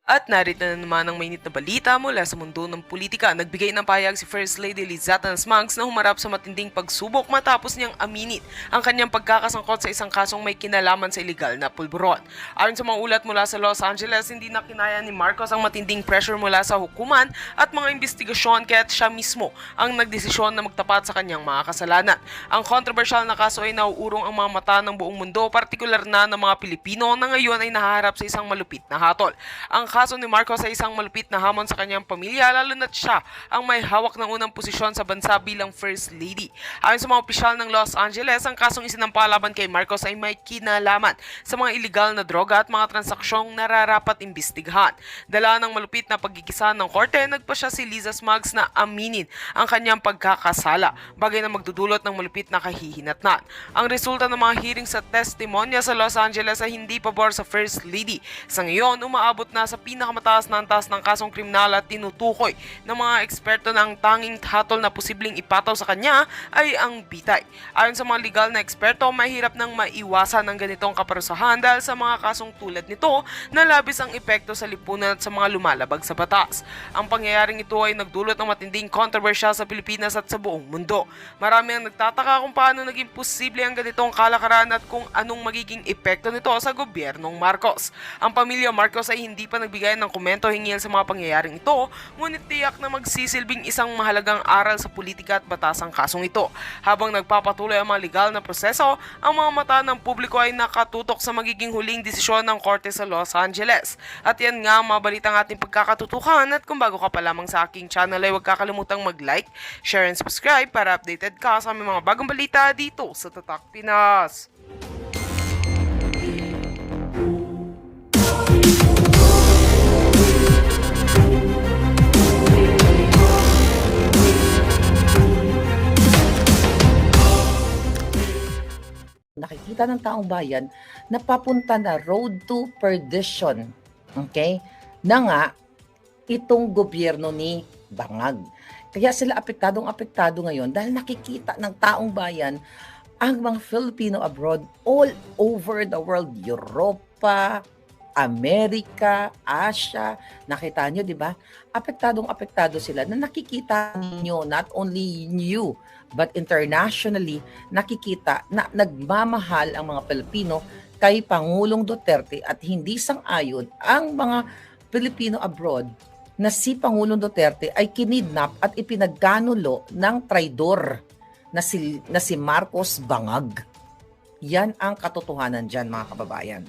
At narito na naman ang mainit na balita mula sa mundo ng politika. Nagbigay ng pahayag si First Lady Lizetta Smangs na humarap sa matinding pagsubok matapos niyang aminin ang kanyang pagkakasangkot sa isang kasong may kinalaman sa iligal na pulburon. Ayon sa mga ulat mula sa Los Angeles, hindi na kinaya ni Marcos ang matinding pressure mula sa hukuman at mga investigasyon kaya't siya mismo ang nagdesisyon na magtapat sa kanyang mga kasalanan. Ang kontrobersyal na kaso ay nauurong ang mga mata ng buong mundo, partikular na ng mga Pilipino na ngayon ay nahaharap sa isang malupit na hatol. Ang kaso ni Marcos ay isang malupit na hamon sa kanyang pamilya, lalo na't siya ang may hawak ng unang posisyon sa bansa bilang First Lady. Ayon sa mga opisyal ng Los Angeles, ang kasong isinampa laban kay Marcos ay may kinalaman sa mga iligal na droga at mga transaksyong nararapat imbestigahan. Dala ng malupit na pagkikisa ng korte, nagpa siya si Liza Smugs na aminin ang kanyang pagkakasala, bagay na magdudulot ng malupit na kahihinatnan. Ang resulta ng mga hearing sa testimonya sa Los Angeles ay hindi pabor sa First Lady. Sa ngayon, umaabot na sa pinakamataas na antas ng kasong kriminal at tinutukoy ng mga eksperto na ang tanging hatol na posibleng ipataw sa kanya ay ang bitay. Ayon sa mga legal na eksperto, mahirap nang maiwasan ang ganitong kaparusahan dahil sa mga kasong tulad nito na labis ang epekto sa lipunan at sa mga lumalabag sa batas. Ang pangyayaring ito ay nagdulot ng matinding kontrobersya sa Pilipinas at sa buong mundo. Marami ang nagtataka kung paano naging posible ang ganitong kalakaran at kung anong magiging epekto nito sa gobyernong Marcos. Ang pamilya Marcos ay hindi pa nagbigay ng komento hinggil sa mga pangyayaring ito, ngunit tiyak na magsisilbing isang mahalagang aral sa politika at batas ang kasong ito. Habang nagpapatuloy ang mga legal na proseso, ang mga mata ng publiko ay nakatutok sa magiging huling desisyon ng korte sa Los Angeles. At yan nga ang mga balitang ating pagkakatutukan, at kung bago ka pa lamang sa aking channel ay huwag kakalimutang mag-like, share and subscribe para updated ka sa aming mga bagong balita dito sa Tatak Pinas. Nakikita ng taong bayan na papunta na road to perdition. Okay? Na nga, itong gobyerno ni Bangag. Kaya sila apektadong-apektado ngayon dahil nakikita ng taong bayan ang mga Filipino abroad all over the world, Europa, Amerika, Asia. Nakita nyo, di ba? Apektadong-apektado sila na nakikita ninyo, not only you, but internationally, nakikita na nagmamahal ang mga Pilipino kay Pangulong Duterte at hindi sang-ayon ang mga Pilipino abroad na si Pangulong Duterte ay kinidnap at ipinagkanulo ng traidor na si Marcos Bangag. Yan ang katotohanan dyan, mga kababayan.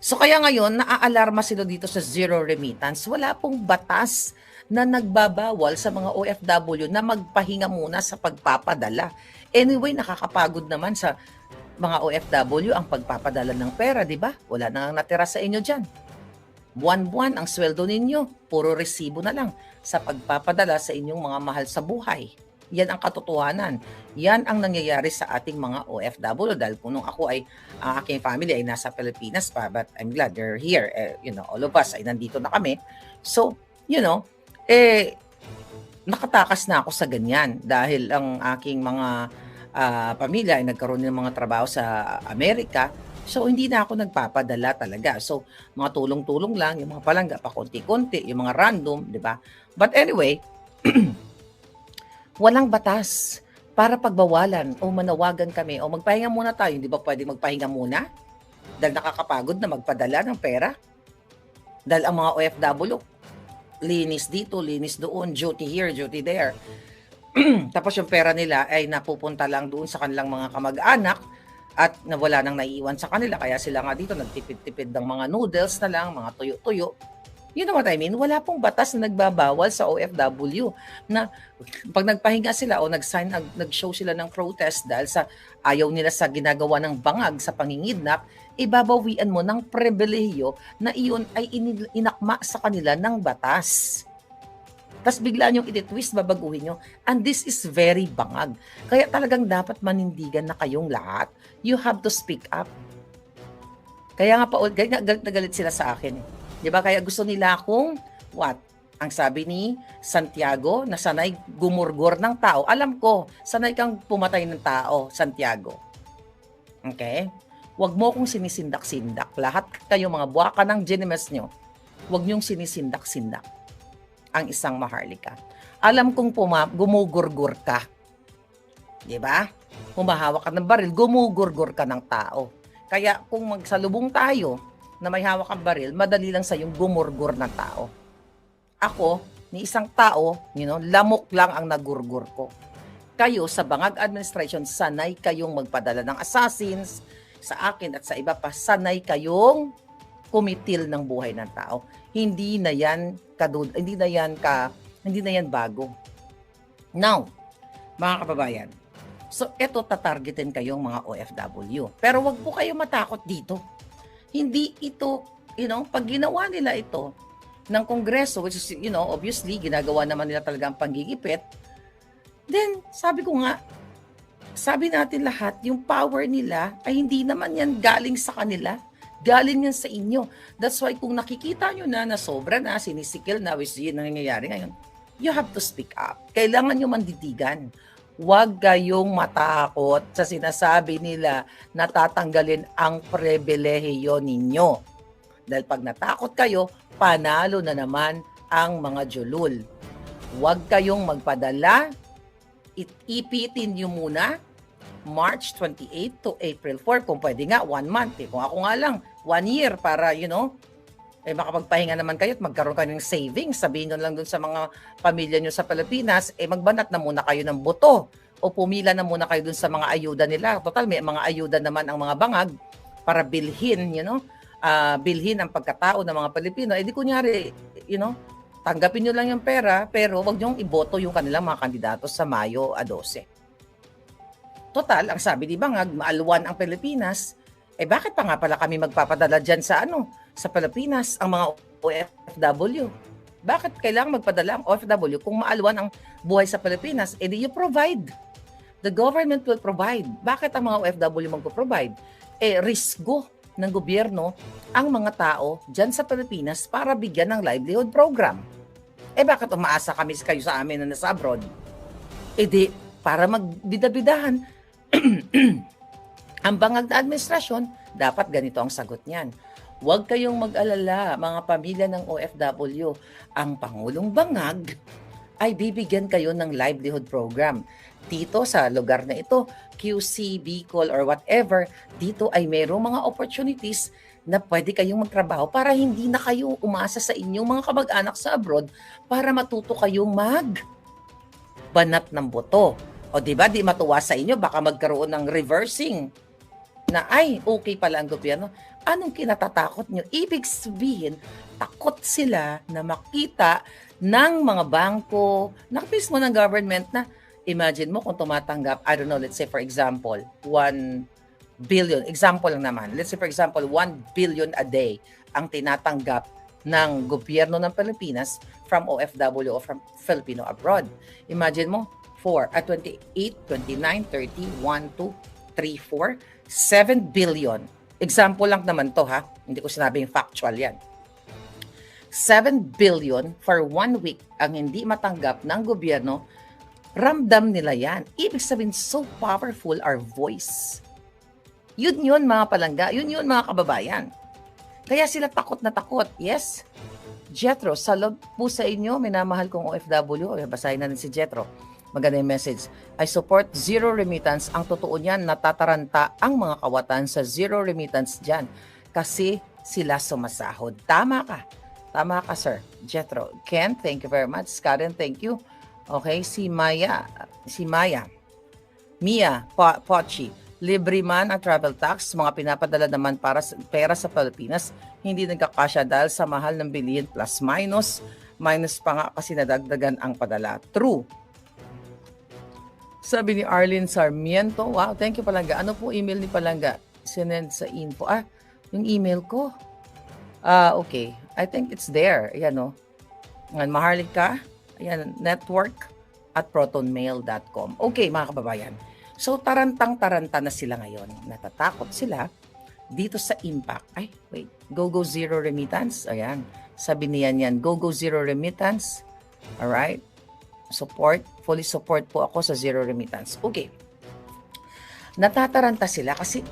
So kaya ngayon, naaalarma sila dito sa zero remittance. Wala pong batas na nagbabawal sa mga OFW na magpahinga muna sa pagpapadala. Anyway, nakakapagod naman sa mga OFW ang pagpapadala ng pera, di ba? Wala nang natira sa inyo dyan. Buwan-buwan ang sweldo ninyo, puro resibo na lang sa pagpapadala sa inyong mga mahal sa buhay. Yan ang katotohanan. Yan ang nangyayari sa ating mga OFW dahil kung nung ako ay, ang aking family ay nasa Pilipinas pa, but I'm glad they're here. All of us ay nandito na kami. So, nakatakas na ako sa ganyan dahil ang aking mga pamilya ay nagkaroon ng mga trabaho sa Amerika. So, hindi na ako nagpapadala talaga. So, mga tulong-tulong lang, yung mga palangga, pa konti-konti, yung mga random, di ba? But anyway, walang batas para pagbawalan o manawagan kami o magpahinga muna tayo. Hindi ba pwede magpahinga muna? Dahil nakakapagod na magpadala ng pera. Dahil ang mga OFW, linis dito, linis doon, duty here, duty there. Tapos yung pera nila ay napupunta lang doon sa kanilang mga kamag-anak at nawala nang naiiwan sa kanila. Kaya sila nga dito nagtipid-tipid ng mga noodles na lang, mga tuyo-tuyo. You know what I mean? Wala pong batas na nagbabawal sa OFW na pag nagpahinga sila o nag-show sila ng protest dahil sa ayaw nila sa ginagawa ng bangag sa pangingidnap, ibabawian mo ng pribilehiyo na iyon ay inakma sa kanila ng batas. Tapos bigla niyong iti-twist, babaguhin niyo. And this is very bangag. Kaya talagang dapat manindigan na kayong lahat. You have to speak up. Kaya nga galit na galit sila sa akin. Di ba? Kaya gusto nila akong, what? Ang sabi ni Santiago, na sanay gumurgor ng tao. Alam ko, sanay kang pumatay ng tao, Santiago. Okay? Huwag mo kong sinisindak-sindak. Lahat kayo mga buwaka ng genimes nyo. Huwag niyong sinisindak-sindak ang isang Maharlika. Alam kong gumugurgur ka. Di ba? Humahawak ka ng baril, gumugurgur ka ng tao. Kaya kung magsalubong tayo na may hawak ang baril, madali lang sa yung gumurgur ng tao. Ako, ni isang tao, lamok lang ang nagurgur ko. Kayo sa Bangag Administration, sanay kayong magpadala ng assassins sa akin at sa iba pa, sanay kayong kumitil ng buhay ng tao. Hindi na yan bago. Now, mga kababayan, so eto tatargetin kayong mga OFW. Pero wag po kayo matakot dito. Hindi ito, pag ginawa nila ito ng Kongreso, which is, obviously, ginagawa naman nila talaga ang panggigipit, then, sabi natin lahat, yung power nila ay hindi naman yan galing sa kanila. Galing yan sa inyo. That's why kung nakikita nyo na sobra na, sinisikil na, which yun nangyayari ngayon, you have to speak up. Kailangan nyo manditigan. Huwag kayong matakot sa sinasabi nila na tatanggalin ang pribilehiyo ninyo. Dahil pag natakot kayo, panalo na naman ang mga julul. Huwag kayong magpadala. Ipitin nyo muna March 28 to April 4. Kung pwede nga, 1 month. Kung ako nga lang, 1 year para, makapagpahinga naman kayo at magkaroon kayo ng savings. Sabihin nyo lang dun sa mga pamilya nyo sa Pilipinas, magbanat na muna kayo ng buto o pumila na muna kayo dun sa mga ayuda nila. Total, may mga ayuda naman ang mga bangag para bilhin, bilhin ang pagkatao ng mga Pilipino. Di kunyari, tanggapin nyo lang yung pera, pero wag nyo iboto yung kanilang mga kandidato sa Mayo 12. Total, ang sabi ni Bangag, maalwan ang Pilipinas, bakit pa nga pala kami magpapadala dyan sa Pilipinas, ang mga OFW? Bakit kailangan magpadala ang OFW kung maalwan ang buhay sa Pilipinas? Di you provide. The government will provide. Bakit ang mga OFW magpo-provide? Risgo ng gobyerno ang mga tao dyan sa Pilipinas para bigyan ng livelihood program. Bakit umaasa kami kayo sa amin na nasa abroad? Di, para magbidabidahan. Ang Bangag na administrasyon, dapat ganito ang sagot niyan. Huwag kayong mag-alala, mga pamilya ng OFW. Ang Pangulong Bangag ay bibigyan kayo ng livelihood program. Dito sa lugar na ito, QC, Bicol, or whatever, dito ay mayroong mga opportunities na pwede kayong magtrabaho para hindi na kayo umasa sa inyong mga kamag-anak sa abroad para matuto kayong banat ng boto. O di matuwa sa inyo, baka magkaroon ng reversing na okay pala ang gobyerno. Anong kinatatakot nyo? Ibig sabihin, takot sila na makita ng mga bangko, mismo ng government na, imagine mo kung tumatanggap, I don't know, let's say for example, 1 billion, example lang naman, let's say for example, 1 billion a day ang tinatanggap ng gobyerno ng Pilipinas from OFW o from Filipino abroad. Imagine mo, 28, 29, 30, 1, 2, 3, 4, 7 billion. Example lang naman to ha. Hindi ko sinabing factual yan. 7 billion for 1 week ang hindi matanggap ng gobyerno, ramdam nila yan. Ibig sabihin, so powerful our voice. Yun mga palangga. Yun mga kababayan. Kaya sila takot na takot. Yes, Jetro, salud po sa inyo, minamahal kong OFW. Basahin na rin si Jetro. Maganda yung message. I support zero remittance. Ang totoo niyan, natataranta ang mga kawatan sa zero remittance dyan. Kasi sila sumasahod. Tama ka, sir. Jetro. Ken, thank you very much. Karen, thank you. Okay, si Maya. Mia, Pochi. Libre man ang travel tax. Mga pinapadala naman para pera sa Pilipinas. Hindi nagkakasya dahil sa mahal ng bilihin plus minus. Minus pa nga kasi nadagdagan ang padala. True. Sabi ni Arlene Sarmiento, wow, thank you Palangga. Ano po email ni Palangga? Sinend sa info. Yung email ko. Okay. I think it's there. Ayan o. Maharlika. Ayan, network@protonmail.com. Okay, mga kababayan. So, tarantang-taranta na sila ngayon. Natatakot sila dito sa impact. Go Zero Remittance. Ayan. Sabi niyan yan, Go Zero Remittance. Alright. Fully support po ako sa zero remittance. Okay. Natataranta sila kasi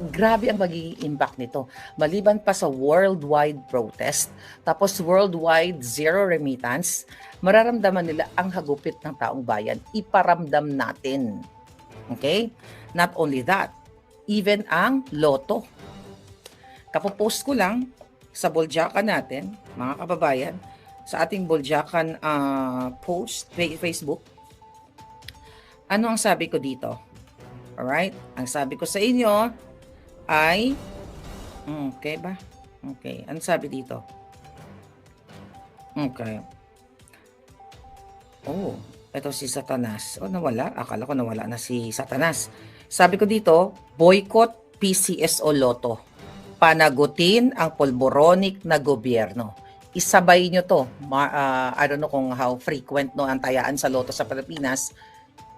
grabe ang magiging impact nito. Maliban pa sa worldwide protest, tapos worldwide zero remittance, mararamdaman nila ang hagupit ng taong bayan. Iparamdam natin. Okay? Not only that, even ang loto. Kapopost ko lang sa Boljakan natin, mga kababayan, sa ating Boljakan post, Facebook. Ano ang sabi ko dito? Alright? Ang sabi ko sa inyo ay, okay ba? Okay. Ano sabi dito? Okay. Oh, ito si Satanas. Oh, nawala. Akala ko nawala na si Satanas. Sabi ko dito, boycott PCSO Lotto. Panagutin ang polboronic na gobyerno. Isabay nyo to. I don't know kung how frequent no ang tayaan sa Lotto sa Pilipinas.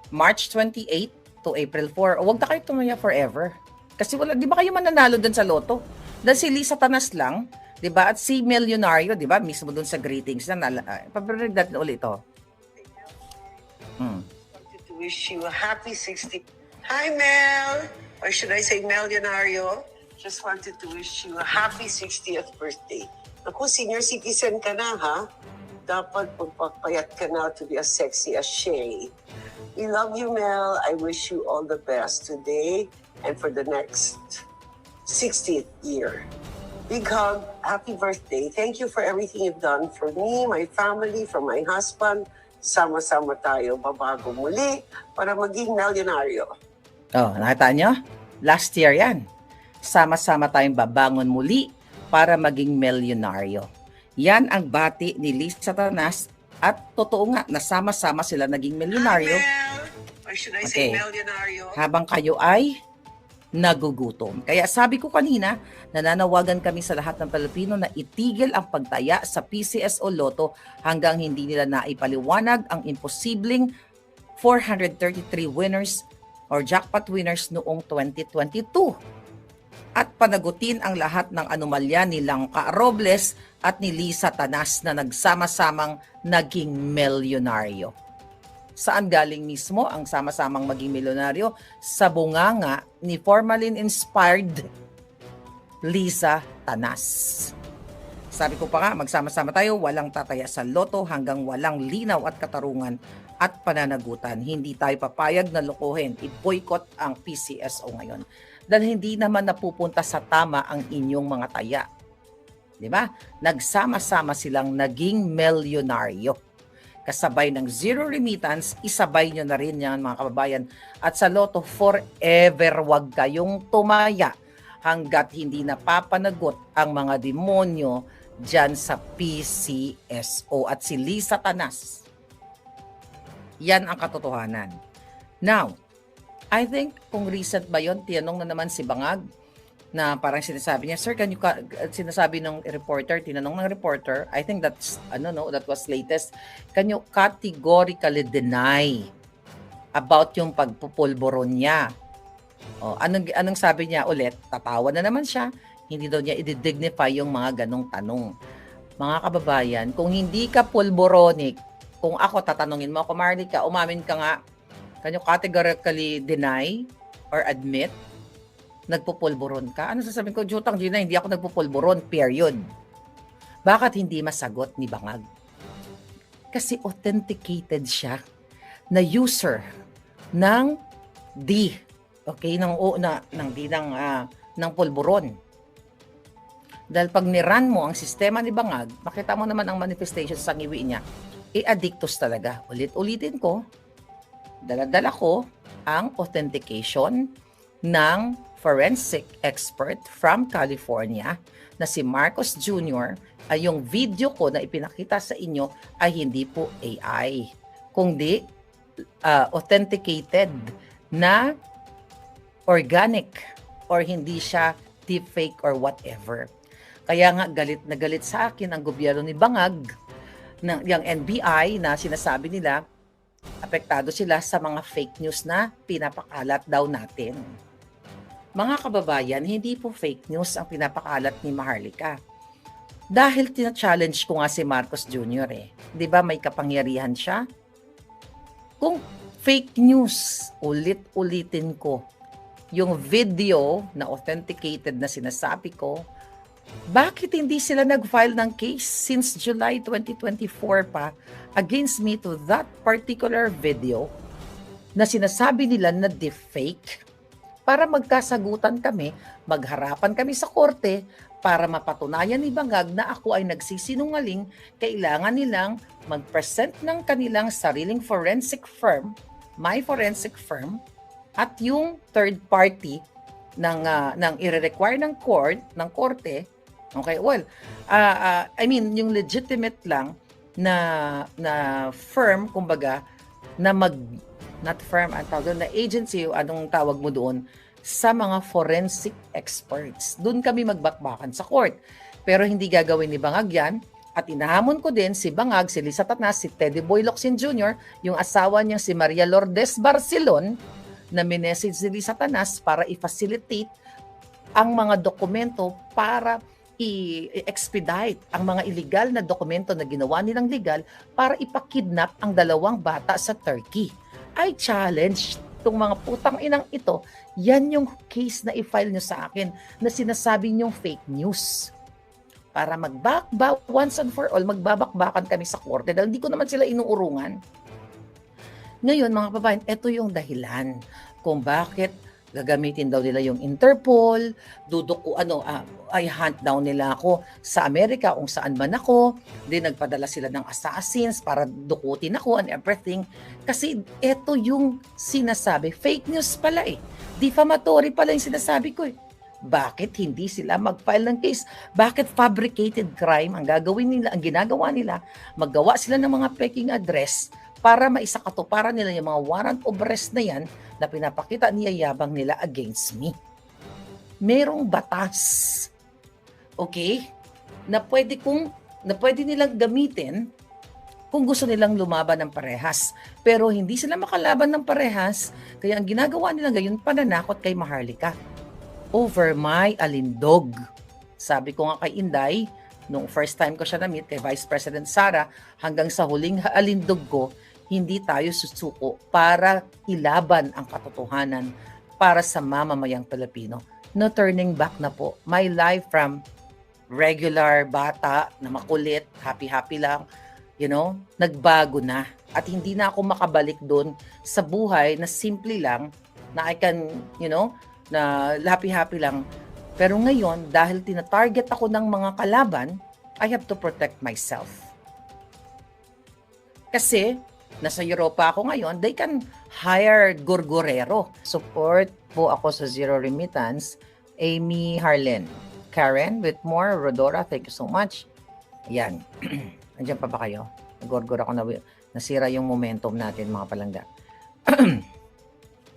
March 28 to April 4. Huwag na kayo tumaya forever. Kasi wala, di ba kayo mananalo dun sa Lotto? Dahil si Lisa Tanas lang, di ba? At si Milyonaryo, di ba? Mismo dun sa greetings na, paparinig natin ulit ito. Wanted to wish you a happy 60. Hi, Mel! Or should I say Milyonaryo? Just wanted to wish you a happy 60th birthday. Ako, senior citizen ka na, ha? Dapat magpapayat ka na to be as sexy as Shay. We love you, Mel. I wish you all the best today and for the next 60th year. Big hug. Happy birthday. Thank you for everything you've done for me, my family, for my husband. Sama-sama tayo babago muli para maging milyonaryo. Oh, nakita nyo? Last year yan. Sama-sama tayong babangon muli para maging milyonaryo. Yan ang bati ni Lisa Tanas at totoo nga, nasama-sama sila naging milyonaryo. Hi, Mel! Or should I say milyonaryo? Habang kayo ay nagugutom. Kaya sabi ko kanina, nananawagan kami sa lahat ng Pilipino na itigil ang pagtaya sa PCSO Lotto hanggang hindi nila naipaliwanag ang imposibleng 433 winners or jackpot winners noong 2022. At panagutin ang lahat ng anomalya ni Langka Robles at ni Lisa Tanas na nagsama-samang naging milyonaryo. Saan galing mismo ang sama-samang maging milyonaryo? Sa bunganga ni formalin-inspired Lisa Tanas. Sabi ko pa nga, magsama-sama tayo, walang tataya sa Lotto hanggang walang linaw at katarungan at pananagutan. Hindi tayo papayag na lokohin. I-boycott ang PCSO ngayon. Dahil hindi naman napupunta sa tama ang inyong mga taya. Di ba? Nagsama-sama silang naging milyonaryo. Kasabay ng zero remittance, isabay nyo na rin yan mga kababayan. At sa Lotto, forever wag kayong tumaya hanggat hindi napapanagot ang mga demonyo dyan sa PCSO at si Lisa Tanas. Yan ang katotohanan. Now, I think kung recent ba yun, tinanong na naman si Bangag na parang sinasabi niya, sir, sinasabi ng reporter, tinanong ng reporter, I think that's, that was latest, can you categorically deny about yung pagpupulboron niya? O, anong sabi niya ulit? Tatawa na naman siya, hindi daw niya i-dignify yung mga ganong tanong. Mga kababayan, kung hindi ka pulboronic, kung ako tatanungin mo ako, Marlica, umamin ka nga, can you categorically deny or admit nagpupulburon ka? Ano sasabihin ko? Jutang Gina, hindi ako nagpupulburon, period. Bakit hindi masagot ni Bangag? Kasi authenticated siya na user ng D, okay, ng pulburon. Dahil pag niran mo ang sistema ni Bangag, makita mo naman ang manifestation sa ngiwi niya, addictus talaga. Ulit-ulitin ko, dala-dala ko ang authentication ng forensic expert from California na si Marcos Jr. Ay yung video ko na ipinakita sa inyo ay hindi po AI, kundi authenticated na organic or hindi siya deepfake or whatever. Kaya nga galit na galit sa akin ang gobyerno ni Bangag, yung NBI na sinasabi nila apektado sila sa mga fake news na pinapakalat daw natin. Mga kababayan, hindi po fake news ang pinapakalat ni Maharlika. Dahil tina-challenge ko nga si Marcos Jr. Di ba may kapangyarihan siya? Kung fake news, ulit-ulitin ko, yung video na authenticated na sinasabi ko, bakit hindi sila nag-file ng case since July 2024 pa against me to that particular video na sinasabi nila na deepfake para magkasagutan kami, magharapan kami sa korte para mapatunayan ni Bangag na ako ay nagsisinungaling, kailangan nilang mag-present ng kanilang sariling forensic firm, my forensic firm, at yung third party ng i-require ng korte. Okay, well, I mean, yung legitimate lang na firm, kumbaga, na not firm, ang tawag doon, na agency, anong tawag mo doon, sa mga forensic experts. Doon kami magbakbakan sa court. Pero hindi gagawin ni Bangag yan. At inahamon ko din si Bangag, si Lisa Tanas, si Teddy Boy Locsin Jr., yung asawa niya si Maria Lourdes Barcelon, na minessage ni Lisa Tanas para i-facilitate ang mga dokumento para i-expedite ang mga illegal na dokumento na ginawa nilang legal para ipakidnap ang dalawang bata sa Turkey. I challenge itong mga putang inang ito, yan yung case na i-file nyo sa akin na sinasabi nyong fake news. Para once and for all, magbabakbakan kami sa korte dahil hindi ko naman sila inuurungan. Ngayon, mga babayan, ito yung dahilan kung bakit gagamitin daw nila yung Interpol, ay hunt down nila ako sa Amerika kung saan man ako, then nagpadala sila ng assassins para dukutin ako and everything. Kasi ito yung sinasabi, fake news pala eh. Defamatory pala yung sinasabi ko eh. Bakit hindi sila mag-file ng case? Bakit fabricated crime ang gagawin nila, ang ginagawa nila? Maggawa sila ng mga peking address para maisakatuparan nila yung mga warrant of arrest na yan na pinapakita niyayabang nila against me. Merong batas, okay, na pwede nilang gamitin kung gusto nilang lumaban ng parehas. Pero hindi sila makalaban ng parehas, kaya ang ginagawa nila ngayon, pananakot kay Maharlika over my alindog. Sabi ko nga kay Inday, nung first time ko siya na-meet kay Vice President Sara, hanggang sa huling alindog ko, hindi tayo susuko para ilaban ang katotohanan para sa mamamayang Pilipino. No turning back na po. My life from regular bata na makulit, happy-happy lang, nagbago na. At hindi na ako makabalik doon sa buhay na simple lang, na I can, na happy-happy lang. Pero ngayon, dahil tinatarget ako ng mga kalaban, I have to protect myself. Kasi, nasa Europa ako ngayon, they can hire gurgurero. Support po ako sa Zero Remittance. Amy Harlen. Karen Whitmore, Rodora, thank you so much. Ayan. Andiyan pa ba kayo? Nagurgur ako na nasira yung momentum natin, mga palangga.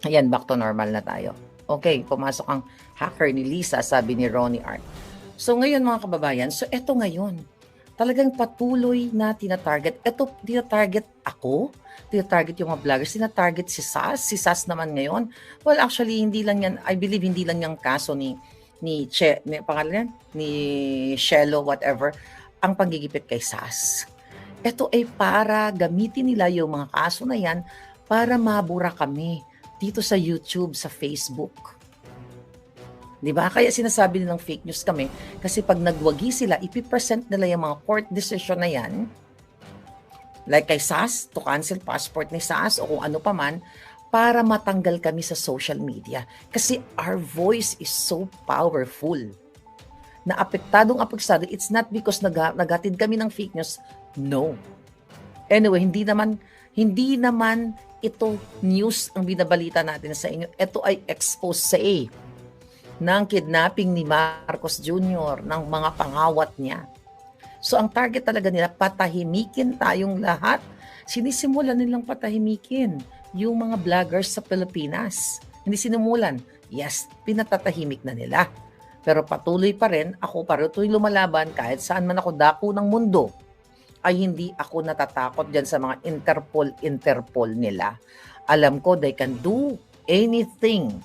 Ayan, back to normal na tayo. Okay, pumasok ang hacker ni Lisa, sabi ni Ronnie Art. So ngayon mga kababayan, so eto ngayon, talagang patuloy na tinatarget. Ito, tinatarget ako, tinatarget yung mga vloggers, tinatarget si Sas. Si Sas naman ngayon, well actually hindi lang yan, I believe hindi lang yung kaso ni Shelo, whatever, ang panggigipit kay Sas. Ito ay para gamitin nila yung mga kaso na yan para mabura kami dito sa YouTube, sa Facebook. Diba? Kaya sinasabi nilang fake news kami kasi pag nagwagi sila, ipipresent nila yung mga court decision na yan, like kay SAS, to cancel passport ni SAS o kung ano pa man, para matanggal kami sa social media. Kasi our voice is so powerful. Na apektado, it's not because nagatid kami ng fake news. No. Anyway, hindi naman ito news ang binabalita natin sa inyo. Ito ay expose ng kidnapping ni Marcos Jr., ng mga pangawat niya. So ang target talaga nila, patahimikin tayong lahat. Sinisimulan nilang patahimikin yung mga vloggers sa Pilipinas. Hindi sinimulan. Yes, pinatatahimik na nila. Pero patuloy pa rin, ako patuloy lumalaban kahit saan man ako dako ng mundo, ay hindi ako natatakot dyan sa mga Interpol nila. Alam ko they can do anything.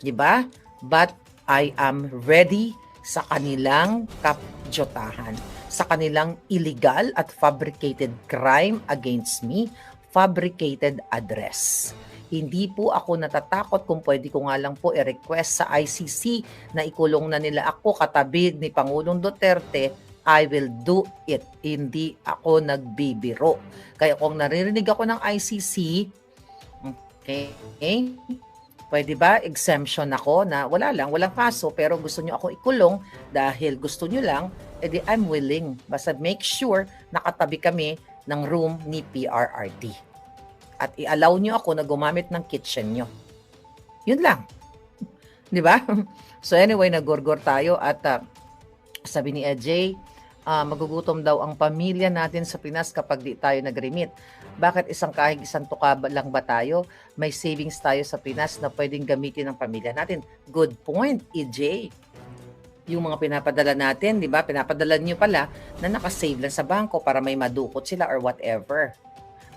Diba? But I am ready sa kanilang kapjotahan, sa kanilang illegal at fabricated crime against me, fabricated address. Hindi po ako natatakot kung pwede ko nga lang po i-request sa ICC na ikulong na nila ako katabi ni Pangulong Duterte, I will do it. Hindi ako nagbibiro. Kaya kung naririnig ako ng ICC, okay, pwede ba exemption ako na walang kaso pero gusto nyo ako ikulong dahil gusto nyo lang, edi I'm willing. Basta make sure nakatabi kami ng room ni PRRD. At i-allow nyo ako na gumamit ng kitchen nyo. Yun lang. Di ba? So anyway, nagorgor tayo at sabi ni EJ, magugutom daw ang pamilya natin sa Pinas kapag di tayo nag-remit. Bakit kahit isang tuka lang ba tayo? May savings tayo sa Pinas na pwedeng gamitin ng pamilya natin. Good point, EJ. Yung mga pinapadala natin, di ba? Pinapadala nyo pala na nakasave lang sa bangko para may madukot sila or whatever.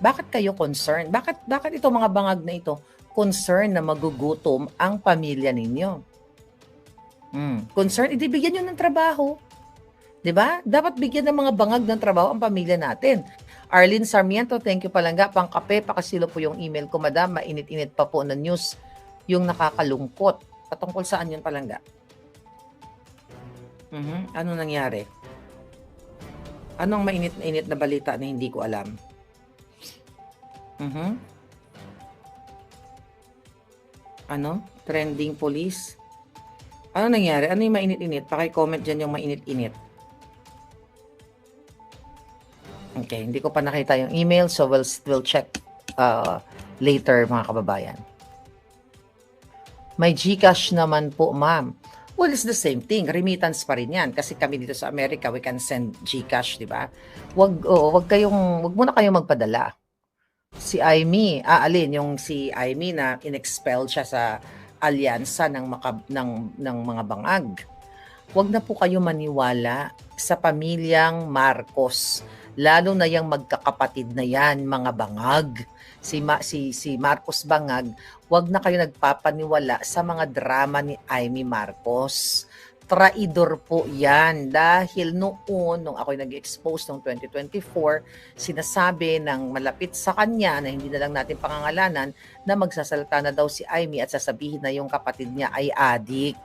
Bakit kayo concerned? Bakit itong mga bangag na ito concerned na magugutom ang pamilya ninyo? Concerned? Bigyan nyo ng trabaho. 'Di ba? Dapat bigyan ng mga bangag ng trabaho ang pamilya natin. Arlene Sarmiento, thank you palangga. Pangkape, pakasilo po yung email ko, madam. Mainit-init pa po na news yung nakakalungkot. Patungkol saan yun palangga? Ano nangyari? Anong mainit na init na balita na hindi ko alam? Ano? Trending police? Ano nangyari? Ano yung mainit-init? Paki-comment dyan yung mainit-init. Okay, hindi ko pa nakita yung email, so we'll check later mga kababayan. May GCash naman po, ma'am. Well, it's the same thing. Remittance pa rin yan. Kasi kami dito sa Amerika, we can send GCash, di ba? Wag muna kayong magpadala. Si Aimee, yung si Aimee na inexpel siya sa alyansa ng mga bangag. Wag na po kayo maniwala sa pamilyang Marcos. Lalo na yung magkakapatid na yan, mga bangag. Si Marcos Bangag, wag na kayo nagpapaniwala sa mga drama ni Aimee Marcos. Traidor po yan dahil nung ako'y nag-expose noong 2024, sinasabi ng malapit sa kanya na hindi na lang natin pangangalanan na magsasalita na daw si Aimee at sasabihin na yung kapatid niya ay adik.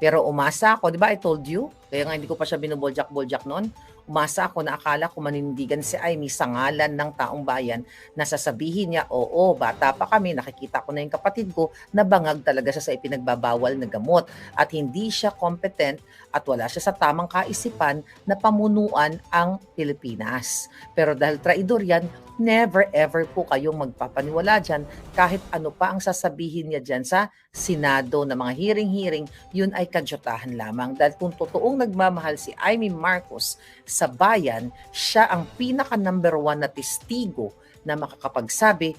Pero umasa ako, di ba I told you? Kaya nga hindi ko pa siya binuboljak-boljak noon. Umasa ako na akala ko manindigan si Aimee sa ngalan ng taong bayan na sasabihin niya, oo, bata pa kami, nakikita ko na yung kapatid ko na bangag talaga siya sa ipinagbabawal na gamot at hindi siya competent at wala siya sa tamang kaisipan na pamunuan ang Pilipinas. Pero dahil traidor yan, never ever po kayong magpapaniwala dyan kahit ano pa ang sasabihin niya dyan sa Senado na mga hearing-hearing, yun ay kadyutahan lamang. Dahil kung totoong nagmamahal si Aimee Marcos sa bayan, siya ang pinaka number 1 na testigo na makakapagsabi,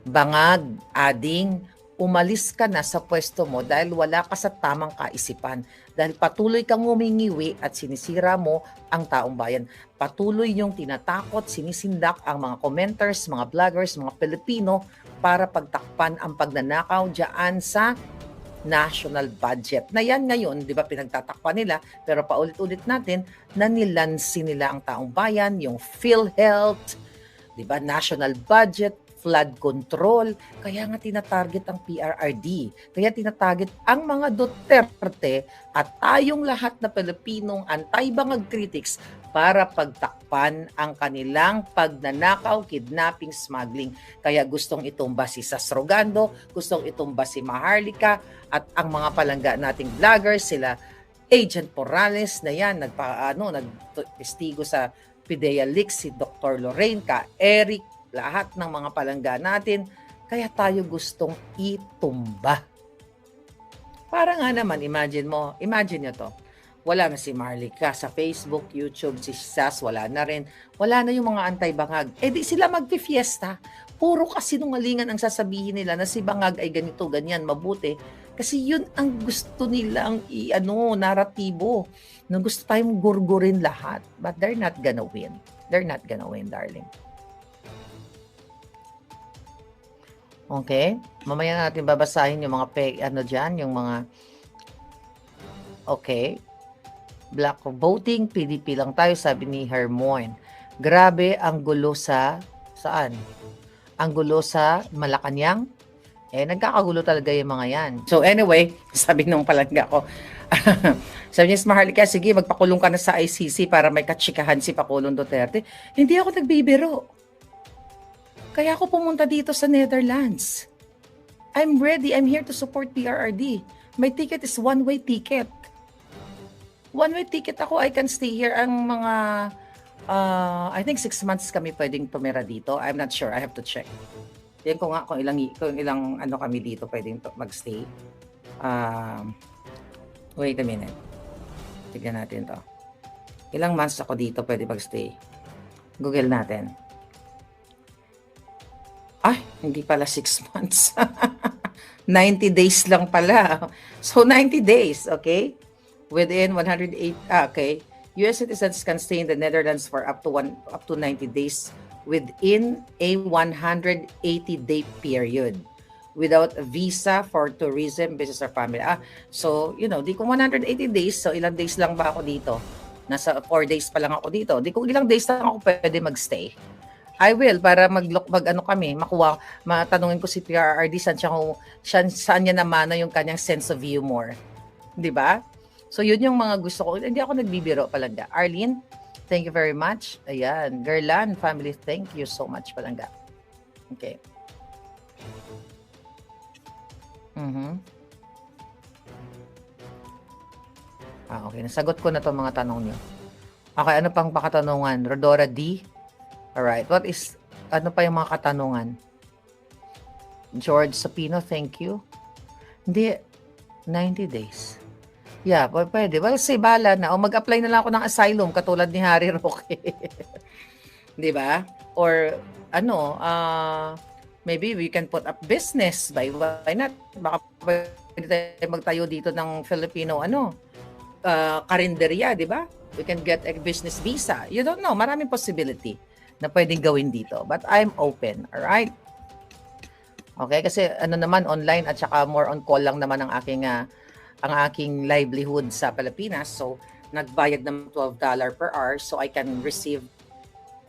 bangag, ading, umalis ka na sa pwesto mo dahil wala ka sa tamang kaisipan. Dahil patuloy kang humingiwi at sinisira mo ang taong bayan. Patuloy yung tinatakot, sinisindak ang mga commenters, mga vloggers, mga Pilipino para pagtakpan ang pagnanakaw dyan sa national budget. Na yan ngayon, di ba, pinagtatakpan nila, pero paulit-ulit natin na nilansi nila ang taong bayan, yung PhilHealth, di ba, national budget, flood control, kaya nga tinatarget ang PRRD, kaya tinatarget ang mga Duterte at tayong lahat na Pilipinong anti-bangag critics para pagtakpan ang kanilang pagnanakaw, kidnapping, smuggling. Kaya gustong itumba si Sasrogando, gustong itumba si Maharlika at ang mga palangga nating vloggers, sila Agent Morales na yan, nagtestigo sa PIDEA Leaks, si Dr. Lorraine, Eric, lahat ng mga palangga natin, kaya tayo gustong itumba. Para nga naman, imagine nyo to, wala na si Maharlika sa Facebook, YouTube, si Sas, wala na rin. Wala na yung mga anti-bangag. Di sila magpifiesta. Puro kasinungalingan ang sasabihin nila na si bangag ay ganito, ganyan, mabuti. Kasi yun ang gusto nilang naratibo. Na gusto tayong gurgurin lahat. But they're not gonna win. They're not gonna win, darling. Okay? Mamaya natin babasahin yung mga yung mga okay. Black voting, PDP lang tayo, sabi ni Hermoine. Grabe ang gulo saan? ang gulo sa Malacanang. Nagkakagulo talaga yung mga yan. So anyway, sabi nung palangga ko, sabi niya, Maharlika, sige, magpakulong ka na sa ICC para may katsikahan si Pakulong Duterte. Hindi ako nagbibiro. Kaya ako pumunta dito sa Netherlands. I'm ready. I'm here to support PRRD. My ticket is one-way ticket. One-way ticket ako. I can stay here ang mga, I think 6 months kami pwedeng tumira dito. I'm not sure. I have to check. Yan ko nga kung ilang ano kami dito pwedeng magstay. Wait a minute. Tignan natin to. Ilang months ako dito pwede magstay. Google natin. Ay, hindi pala 6 months. 90 days lang pala. So 90 days, okay? Within 108, okay. US citizens can stay in the Netherlands for up to 90 days within a 180-day period without a visa for tourism, business, or family. So, di ko 180 days, so ilang days lang ba ako dito? Nasa 4 days pa lang ako dito. Di ko ilang days lang ako pwede magstay. I will, para matanungin ko si PRRD saan niya namana yung kanyang sense of humor. Di ba? So, yun yung mga gusto ko. Hindi ako nagbibiro palangga. Arlene, thank you very much. Ayan. Gerlan family, thank you so much palangga. Okay. Okay. Nasagot ko na to mga tanong nyo. Okay, ano pang pakatanungan? Rodora D. Alright. Ano pa yung mga katanungan? George Sapino, thank you. Hindi, 90 days. Yeah, pwede. Well, say bala na. O mag-apply na lang ako ng asylum katulad ni Harry Roque. Di ba? Or, maybe we can put up business. Why not? Baka pwede tayo magtayo dito ng Filipino, karinderya, di ba? We can get a business visa. You don't know. Maraming possibility na pwedeng gawin dito. But I'm open. Alright? Okay? Kasi naman, online at saka more on call lang naman ang aking livelihood sa Pilipinas. So, nagbayad ng $12 per hour so I can receive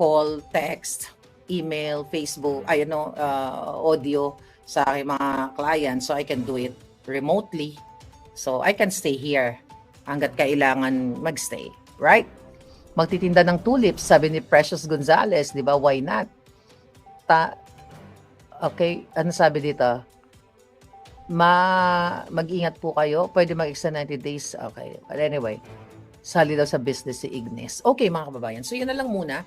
call, text, email, Facebook, audio sa aking mga clients. So, I can do it remotely. So, I can stay here hanggat kailangan magstay. Right? Magtitinda ng tulips, sabi ni Precious Gonzalez, di ba? Why not? Okay, ano sabi dito? Mag-ingat po kayo. Pwede mag-extend 90 days. Okay. But anyway, sali daw sa business si Ignis. Okay, mga kababayan. So, yun na lang muna.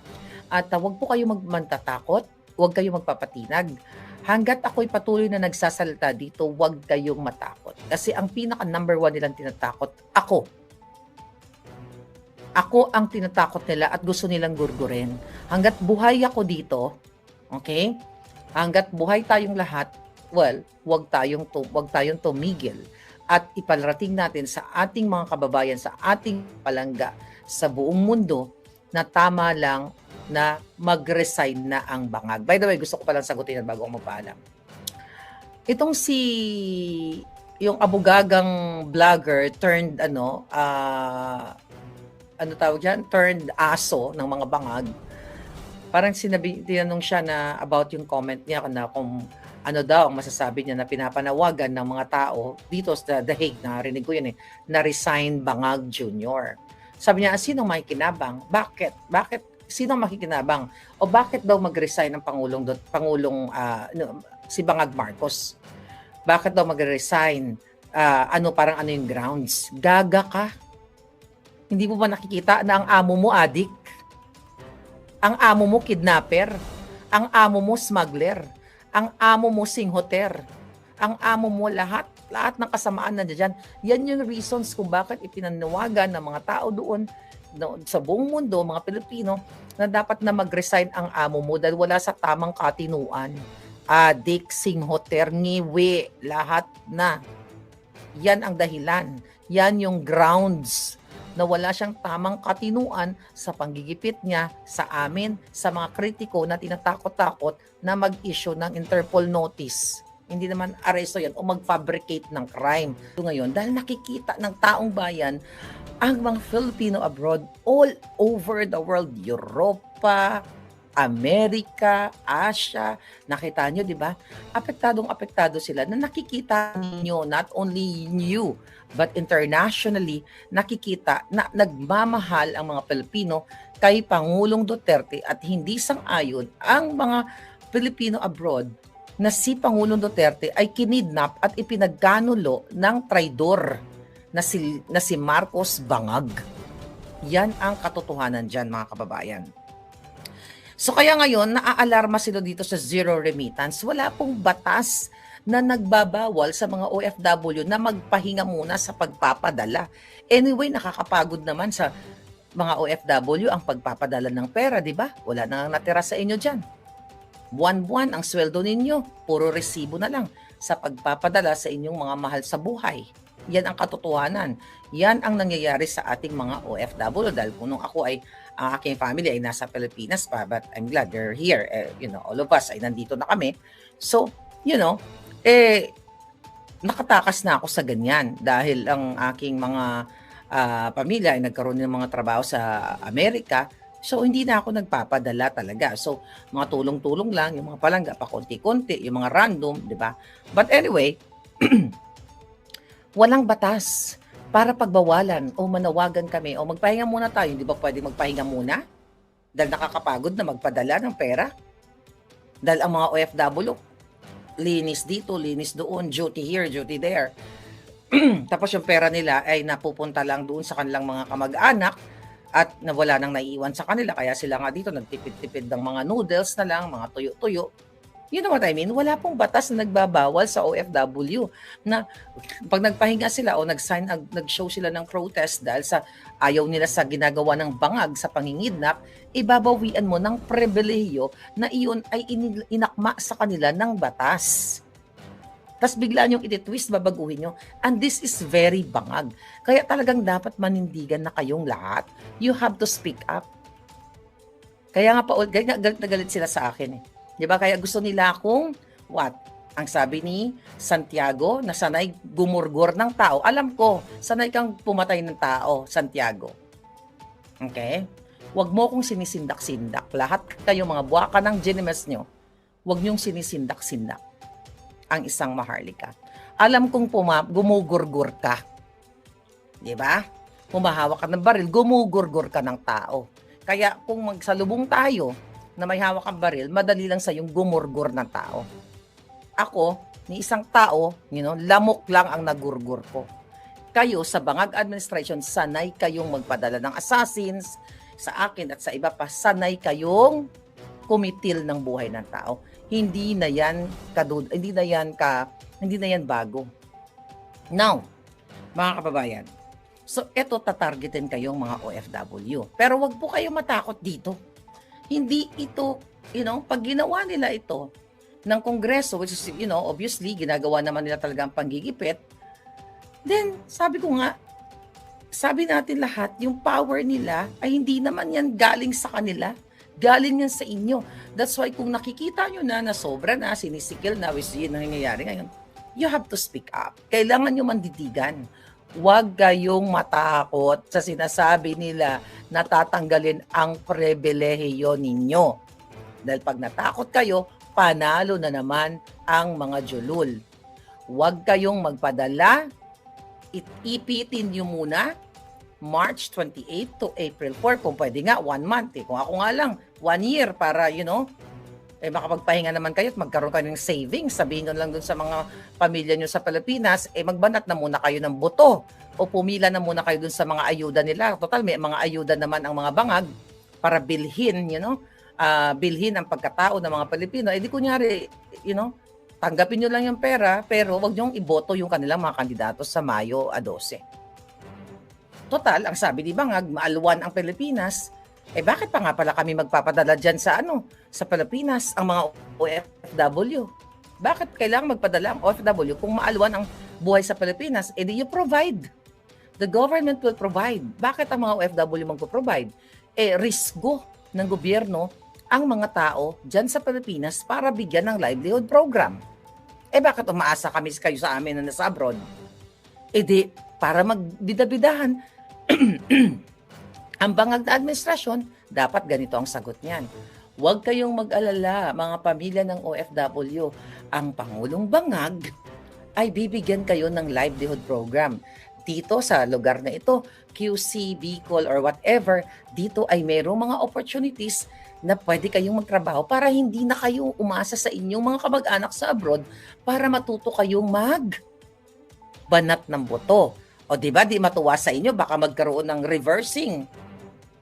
At wag po kayo magmantatakot. Huwag kayong magpapatinag. Hanggat ako'y patuloy na nagsasalita dito, huwag kayong matakot. Kasi ang pinaka number 1 nilang tinatakot, ako. Ako ang tinatakot nila at gusto nilang gurgurin. Hanggat buhay ako dito, okay? Hanggat buhay tayong lahat, well, huwag tayong tumigil at ipalarating natin sa ating mga kababayan, sa ating palangga, sa buong mundo na tama lang na mag-resign na ang bangag. By the way, gusto ko palang sagutin yan bago ako magpaalam. Itong yung abogagang vlogger turned turned aso ng mga bangag. Parang tinanong siya na about yung comment niya na kung ano daw ang masasabi niya na pinapanawagan ng mga tao dito sa The Hague, narinig ko yun na resign Bangag Jr. Sabi niya, sino makikinabang? Bakit? Sino makikinabang? O bakit daw mag-resign ng Pangulong si Bangag Marcos? Bakit daw mag-resign? Parang ano yung grounds? Gaga ka? Hindi mo ba nakikita na ang amo mo adik? Ang amo mo kidnapper? Ang amo mo smuggler? Ang amo mo singhoter? Ang amo mo lahat ng kasamaan na dyan. Yan yung reasons kung bakit ipinanawagan ng mga tao doon sa buong mundo, mga Pilipino, na dapat na mag-resign ang amo mo dahil wala sa tamang katinuan. Adik, singhoter, ngiwi, lahat na. Yan ang dahilan. Yan yung grounds na wala siyang tamang katinuan sa panggigipit niya sa amin, sa mga kritiko na tinatakot-takot na mag-issue ng Interpol notice. Hindi naman aresto yan o mag-fabricate ng crime. So ngayon, dahil nakikita ng taong bayan ang mga Filipino abroad all over the world, Europa, Amerika, Asia, nakita nyo, di ba? Apektadong-apektado sila na nakikita ninyo, not only you, but internationally, nakikita na nagmamahal ang mga Pilipino kay Pangulong Duterte at hindi sang-ayon ang mga Pilipino abroad na si Pangulong Duterte ay kinidnap at ipinagkanulo ng traidor na si Marcos Bangag. Yan ang katotohanan dyan, mga kababayan. So kaya ngayon, naaalarma sila dito sa zero remittance. Wala pong batas na nagbabawal sa mga OFW na magpahinga muna sa pagpapadala. Anyway, nakakapagod naman sa mga OFW ang pagpapadala ng pera, di ba? Wala nang natira sa inyo dyan. Buwan-buwan ang sweldo ninyo, puro resibo na lang sa pagpapadala sa inyong mga mahal sa buhay. Yan ang katotohanan. Yan ang nangyayari sa ating mga OFW dahil kung nung ako ay ang aking family ay nasa Pilipinas pa, but I'm glad they're here. All of us ay nandito na kami. So, nakatakas na ako sa ganyan dahil ang aking mga pamilya ay nagkaroon ng mga trabaho sa Amerika. So, hindi na ako nagpapadala talaga. So, mga tulong-tulong lang, yung mga palangga, pa konti-konti, yung mga random, di ba? But anyway, walang batas para pagbawalan o manawagan kami o magpahinga muna tayo. Hindi ba pwede magpahinga muna? Dahil nakakapagod na magpadala ng pera. Dahil ang mga OFW, linis dito, linis doon, duty here, duty there. Tapos yung pera nila ay napupunta lang doon sa kanilang mga kamag-anak at nawala nang naiiwan sa kanila. Kaya sila nga dito nagtipid-tipid ng mga noodles na lang, mga tuyo-tuyo. You know what I mean? Wala pong batas na nagbabawal sa OFW na pag nagpahinga sila o nag-show sila ng protest dahil sa ayaw nila sa ginagawa ng bangag sa pangingidnap, ibabawian mo ng pribilehiyo na iyon ay inakma sa kanila ng batas. Tapos bigla niyong iti-twist, babaguhin nyo. And this is very bangag. Kaya talagang dapat manindigan na kayong lahat. You have to speak up. Kaya nga galit na galit sila sa akin eh. Di ba? Kaya gusto nila akong, what? Ang sabi ni Santiago, na sanay gumurgur ng tao. Alam ko, sanay kang pumatay ng tao, Santiago. Okay? Huwag mo kong sinisindak-sindak. Lahat kayo mga buwaka ng genimes nyo, huwag nyong sinisindak-sindak ang isang Maharlika. Alam kong gumugurgur ka. Di ba? Humahawak ka ng baril, gumugurgur ka ng tao. Kaya kung magsalubong tayo, na may hawak ang baril, madali lang sa yung gumurgur ng tao. Ako, ni isang tao, lamok lang ang nagurgur ko. Kayo, sa Bangag Administration, sanay kayong magpadala ng assassins sa akin at sa iba pa, sanay kayong kumitil ng buhay ng tao. Hindi na yan bago. Now, mga kababayan, so eto tatargetin kayong mga OFW. Pero wag po kayo matakot dito. Hindi ito, pag ginawa nila ito ng Kongreso, which is, obviously, ginagawa naman nila talaga ang panggigipit, then, sabi natin lahat, yung power nila ay hindi naman yan galing sa kanila, galing yan sa inyo. That's why kung nakikita nyo na sobra na, sinisikil na, which yun ang nangyayari ngayon, you have to speak up. Kailangan nyo manditigan. Huwag kayong matakot sa sinasabi nila na tatanggalin ang pribilehiyo ninyo. Dahil pag natakot kayo, panalo na naman ang mga julul. Huwag kayong magpadala. Ipitin nyo muna March 28 to April 4. Kung pwede nga, 1 month. Kung ako nga lang, 1 year para, makapagpahinga naman kayo at magkaroon kayo ng savings. Sabihin nyo lang dun sa mga pamilya nyo sa Pilipinas, magbanat na muna kayo ng buto o pumila na muna kayo dun sa mga ayuda nila. Total, may mga ayuda naman ang mga bangag para bilhin, bilhin ang pagkatao ng mga Pilipino. Di kunyari, tanggapin nyo lang yung pera, pero wag nyo iboto yung kanilang mga kandidato sa Mayo 12. Total, ang sabi ni Bangag, maalwan ang Pilipinas. Bakit pa nga pala kami magpapadala dyan sa Pilipinas, ang mga OFW? Bakit kailangan magpadala ang OFW kung maalwan ang buhay sa Pilipinas? You provide. The government will provide. Bakit ang mga OFW magpo-provide? Risgo ng gobyerno ang mga tao dyan sa Pilipinas para bigyan ng livelihood program. Bakit umaasa kami kayo sa amin na nasa abroad? Para magbidabidahan. Ang Bangag na administrasyon, dapat ganito ang sagot niyan. Huwag kayong mag-alala, mga pamilya ng OFW. Ang Pangulong Bangag ay bibigyan kayo ng livelihood program. Dito sa lugar na ito, QC, Bicol, or whatever, dito ay mayroong mga opportunities na pwede kayong magtrabaho para hindi na kayo umasa sa inyong mga kamag-anak sa abroad para matuto kayong magbanat ng boto. O di ba, di matuwa sa inyo, baka magkaroon ng reversing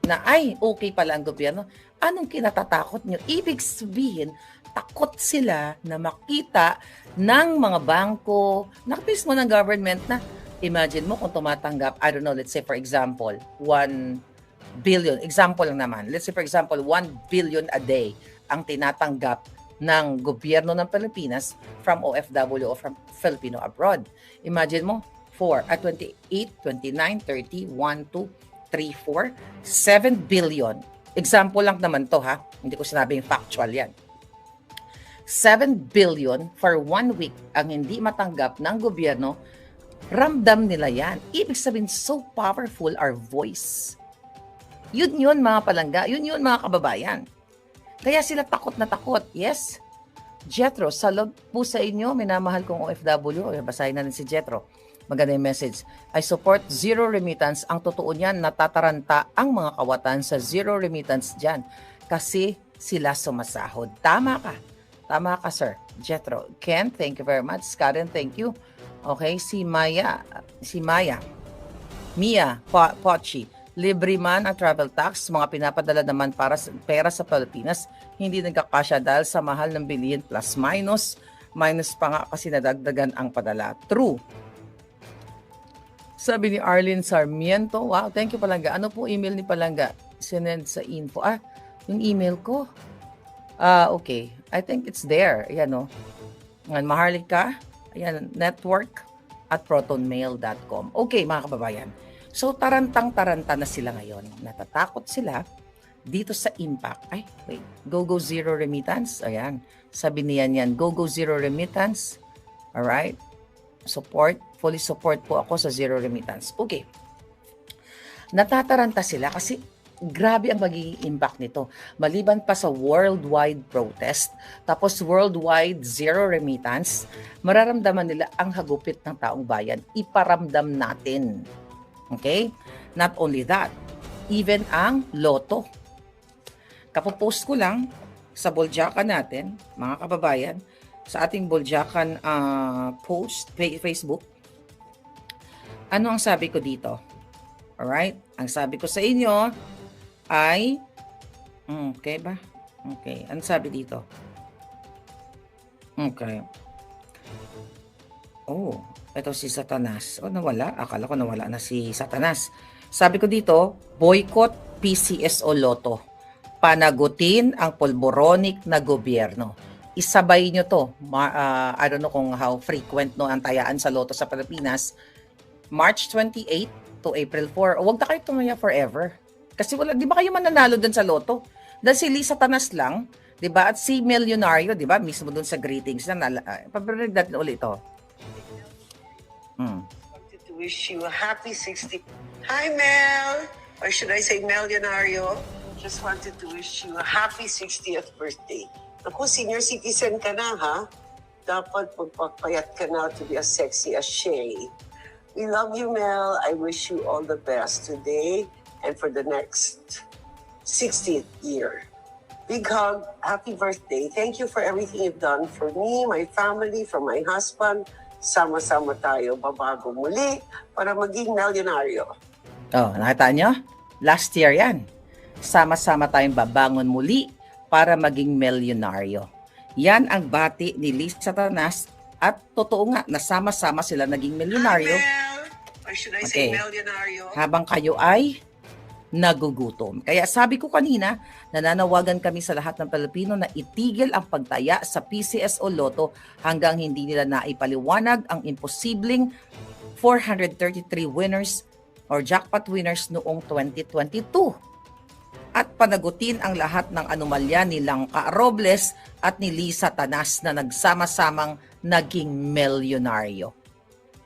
na ay, okay pala ang gobyerno. Anong kinatatakot nyo? Ibig sabihin, takot sila na makita ng mga bangko, nakapis mo ng government na, imagine mo kung tumatanggap, I don't know, let's say for example, 1 billion, example lang naman, let's say for example, 1 billion a day ang tinatanggap ng gobyerno ng Pilipinas from OFW o from Filipino abroad. Imagine mo, 28, 29, 30, 1, 2, 3, 4, 7 billion. Example lang naman to ha, hindi ko sinabing factual yan. 7 billion for 1 week ang hindi matanggap ng gobyerno, ramdam nila yan. Ibig sabihin, so powerful our voice. Yun mga palangga, yun mga kababayan. Kaya sila takot na takot. Yes, Jetro, sa loob po sa inyo, minamahal kong OFW. Basahin na rin si Jetro. Maganda yung message. I support zero remittance. Ang totoo niyan, natataranta ang mga kawatan sa zero remittance dyan. Kasi sila sumasahod. Tama ka, sir. Jetro. Ken, thank you very much. Karen, thank you. Okay, si Maya. Mia, Pochi. Libre man ang travel tax, mga pinapadala naman para sa pera sa Pilipinas, hindi nagkakasya dahil sa mahal ng bilihin plus minus pa nga kasi nadagdagan ang padala. True. Sabi ni Arlene Sarmiento, wow, thank you Palangga. Ano po email ni Palangga? Sinend sa info. Yung email ko. Okay. I think it's there. Ayan o. Maharlika, ayan, network@protonmail.com. Okay, mga kababayan. So, tarantang-taranta na sila ngayon. Natatakot sila dito sa impact. Ay, wait. Go Zero Remittance. Ayan. Sabi niyan yan. Go Zero Remittance. Alright. Fully support po ako sa Zero Remittance. Okay. Natataranta sila kasi grabe ang magiging impact nito. Maliban pa sa worldwide protest, tapos worldwide zero remittance, mararamdaman nila ang hagupit ng taong bayan. Iparamdam natin. Okay? Not only that, even ang loto. Kapopost ko lang sa Boljakan natin, mga kababayan, sa ating Boljakan post, Facebook. Ano ang sabi ko dito? Alright? Ang sabi ko sa inyo ay, okay ba? Okay. Ano sabi dito? Okay. Oh, ito si Satanas. Nawala. Akala ko nawala na si Satanas. Sabi ko dito, boycott PCSO Lotto. Panagutin ang polboronic na gobyerno. Isabay nyo to. I don't know kung how frequent ang tayaan sa Lotto sa Pilipinas. March 28 to April 4. Huwag na kayo tumaya forever. Kasi wala, di ba kayo mananalo dun sa Lotto? Dahil si Lisa Tanas lang, di ba? At si Millionario, di ba? Mismo dun sa greetings na, pabarinig natin ulit ito. Wanted to wish you a happy 60. Hi, Mel! Or should I say Millionario? Just wanted to wish you a happy 60th birthday. Ako, senior citizen ka na, ha? Dapat magpapayat ka na to be as sexy as Shay. We love you, Mel. I wish you all the best today and for the next 60th year. Big hug. Happy birthday. Thank you for everything you've done for me, my family, for my husband. Sama-sama tayo babago muli para maging milyonaryo. Nakita nyo? Last year yan. Sama-sama tayong babangon muli para maging milyonaryo. Yan ang bati ni Lisa Tanas at totoo nga, nasama-sama sila naging milyonaryo. Hi, Mel! Or should I say milyonaryo? Habang kayo ay nagugutom. Kaya sabi ko kanina, nananawagan kami sa lahat ng Pilipino na itigil ang pagtaya sa PCSO Lotto hanggang hindi nila naipaliwanag ang imposibleng 433 winners or jackpot winners noong 2022. At panagutin ang lahat ng anomalya ni Langka Robles at ni Lisa Tanas na nagsama-samang naging milyonaryo.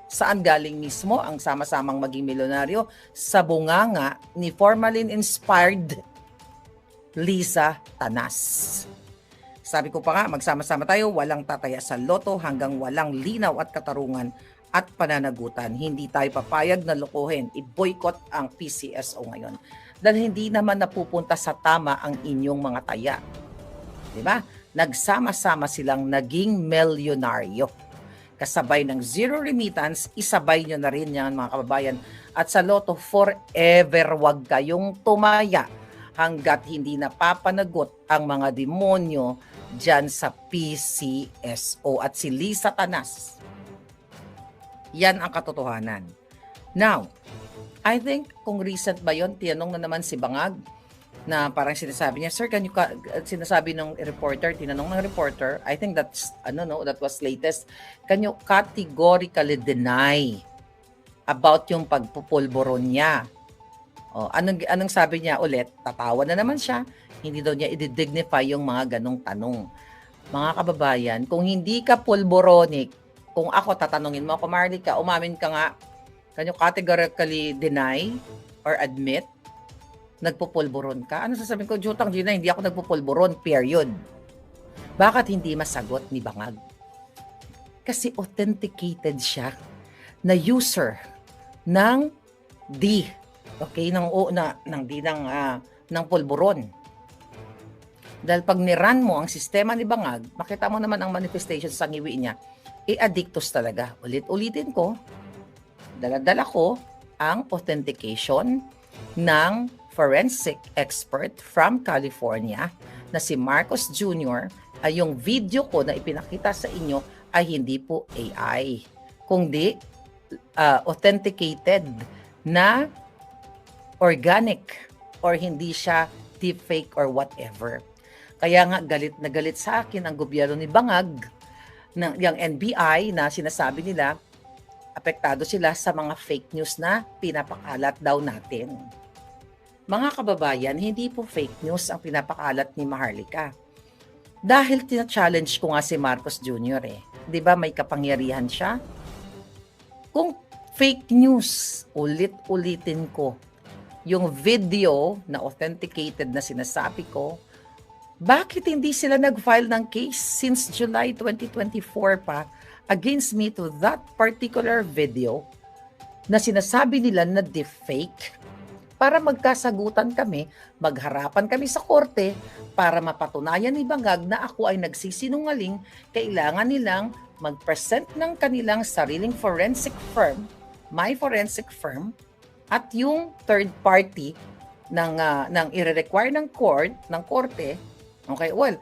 Saan galing mismo ang sama-samang maging milyonaryo? Sa bunganga ni formalin-inspired Liza Tanas. Sabi ko pa nga, magsama-sama tayo, walang tataya sa loto hanggang walang linaw at katarungan at pananagutan. Hindi tayo papayag na lokohin. I-boycott ang PCSO ngayon. Dahil hindi naman napupunta sa tama ang inyong mga taya. Diba? Nagsama-sama silang naging milyonaryo. Kasabay ng zero remittance, isabay nyo na rin yan mga kababayan. At sa loto, forever wag kayong tumaya hanggat hindi napapanagot ang mga demonyo dyan sa PCSO at si Liza Tanas. Yan ang katotohanan. Now, I think kung recent ba yun, tinanong na naman si Bangag na parang sinasabi niya, sir, sinasabi ng reporter, tinanong ng reporter, I think that's, that was latest, can you categorically deny about yung pagpupulboron niya? O, anong sabi niya ulit? Tatawa na naman siya, hindi daw niya i-dignify yung mga ganong tanong. Mga kababayan, kung hindi ka pulboronic, kung ako tatanungin mo ako, Marlica, umamin ka nga, can you categorically deny or admit nagpupulburon ka? Ano sasabihin ko? Jutang Gina, hindi ako nagpupulburon, period. Bakit hindi masagot ni Bangag? Kasi authenticated siya na user ng D. Okay? Ng pulburon. Dahil pag niran mo ang sistema ni Bangag, makita mo naman ang manifestation sa ngiwi niya, addictus talaga. Ulit-ulitin ko, dala-dala ko ang authentication ng forensic expert from California na si Marcos Jr. ay yung video ko na ipinakita sa inyo ay hindi po AI, kundi authenticated na organic or hindi siya deepfake or whatever. Kaya nga galit na galit sa akin ang gobyerno ni Bangag, yung NBI na sinasabi nila apektado sila sa mga fake news na pinapakalat daw natin. Mga kababayan, hindi po fake news ang pinapakalat ni Maharlika. Dahil tina-challenge ko nga si Marcos Jr. Di ba may kapangyarihan siya? Kung fake news, ulit-ulitin ko, yung video na authenticated na sinasabi ko, bakit hindi sila nag-file ng case since July 2024 pa against me to that particular video na sinasabi nila na deepfake? Para magkasagutan kami, magharapan kami sa korte para mapatunayan ni Bangag na ako ay nagsisinungaling, kailangan nilang mag-present ng kanilang sariling forensic firm, my forensic firm, at yung third party ng i-require ng korte. Okay, well,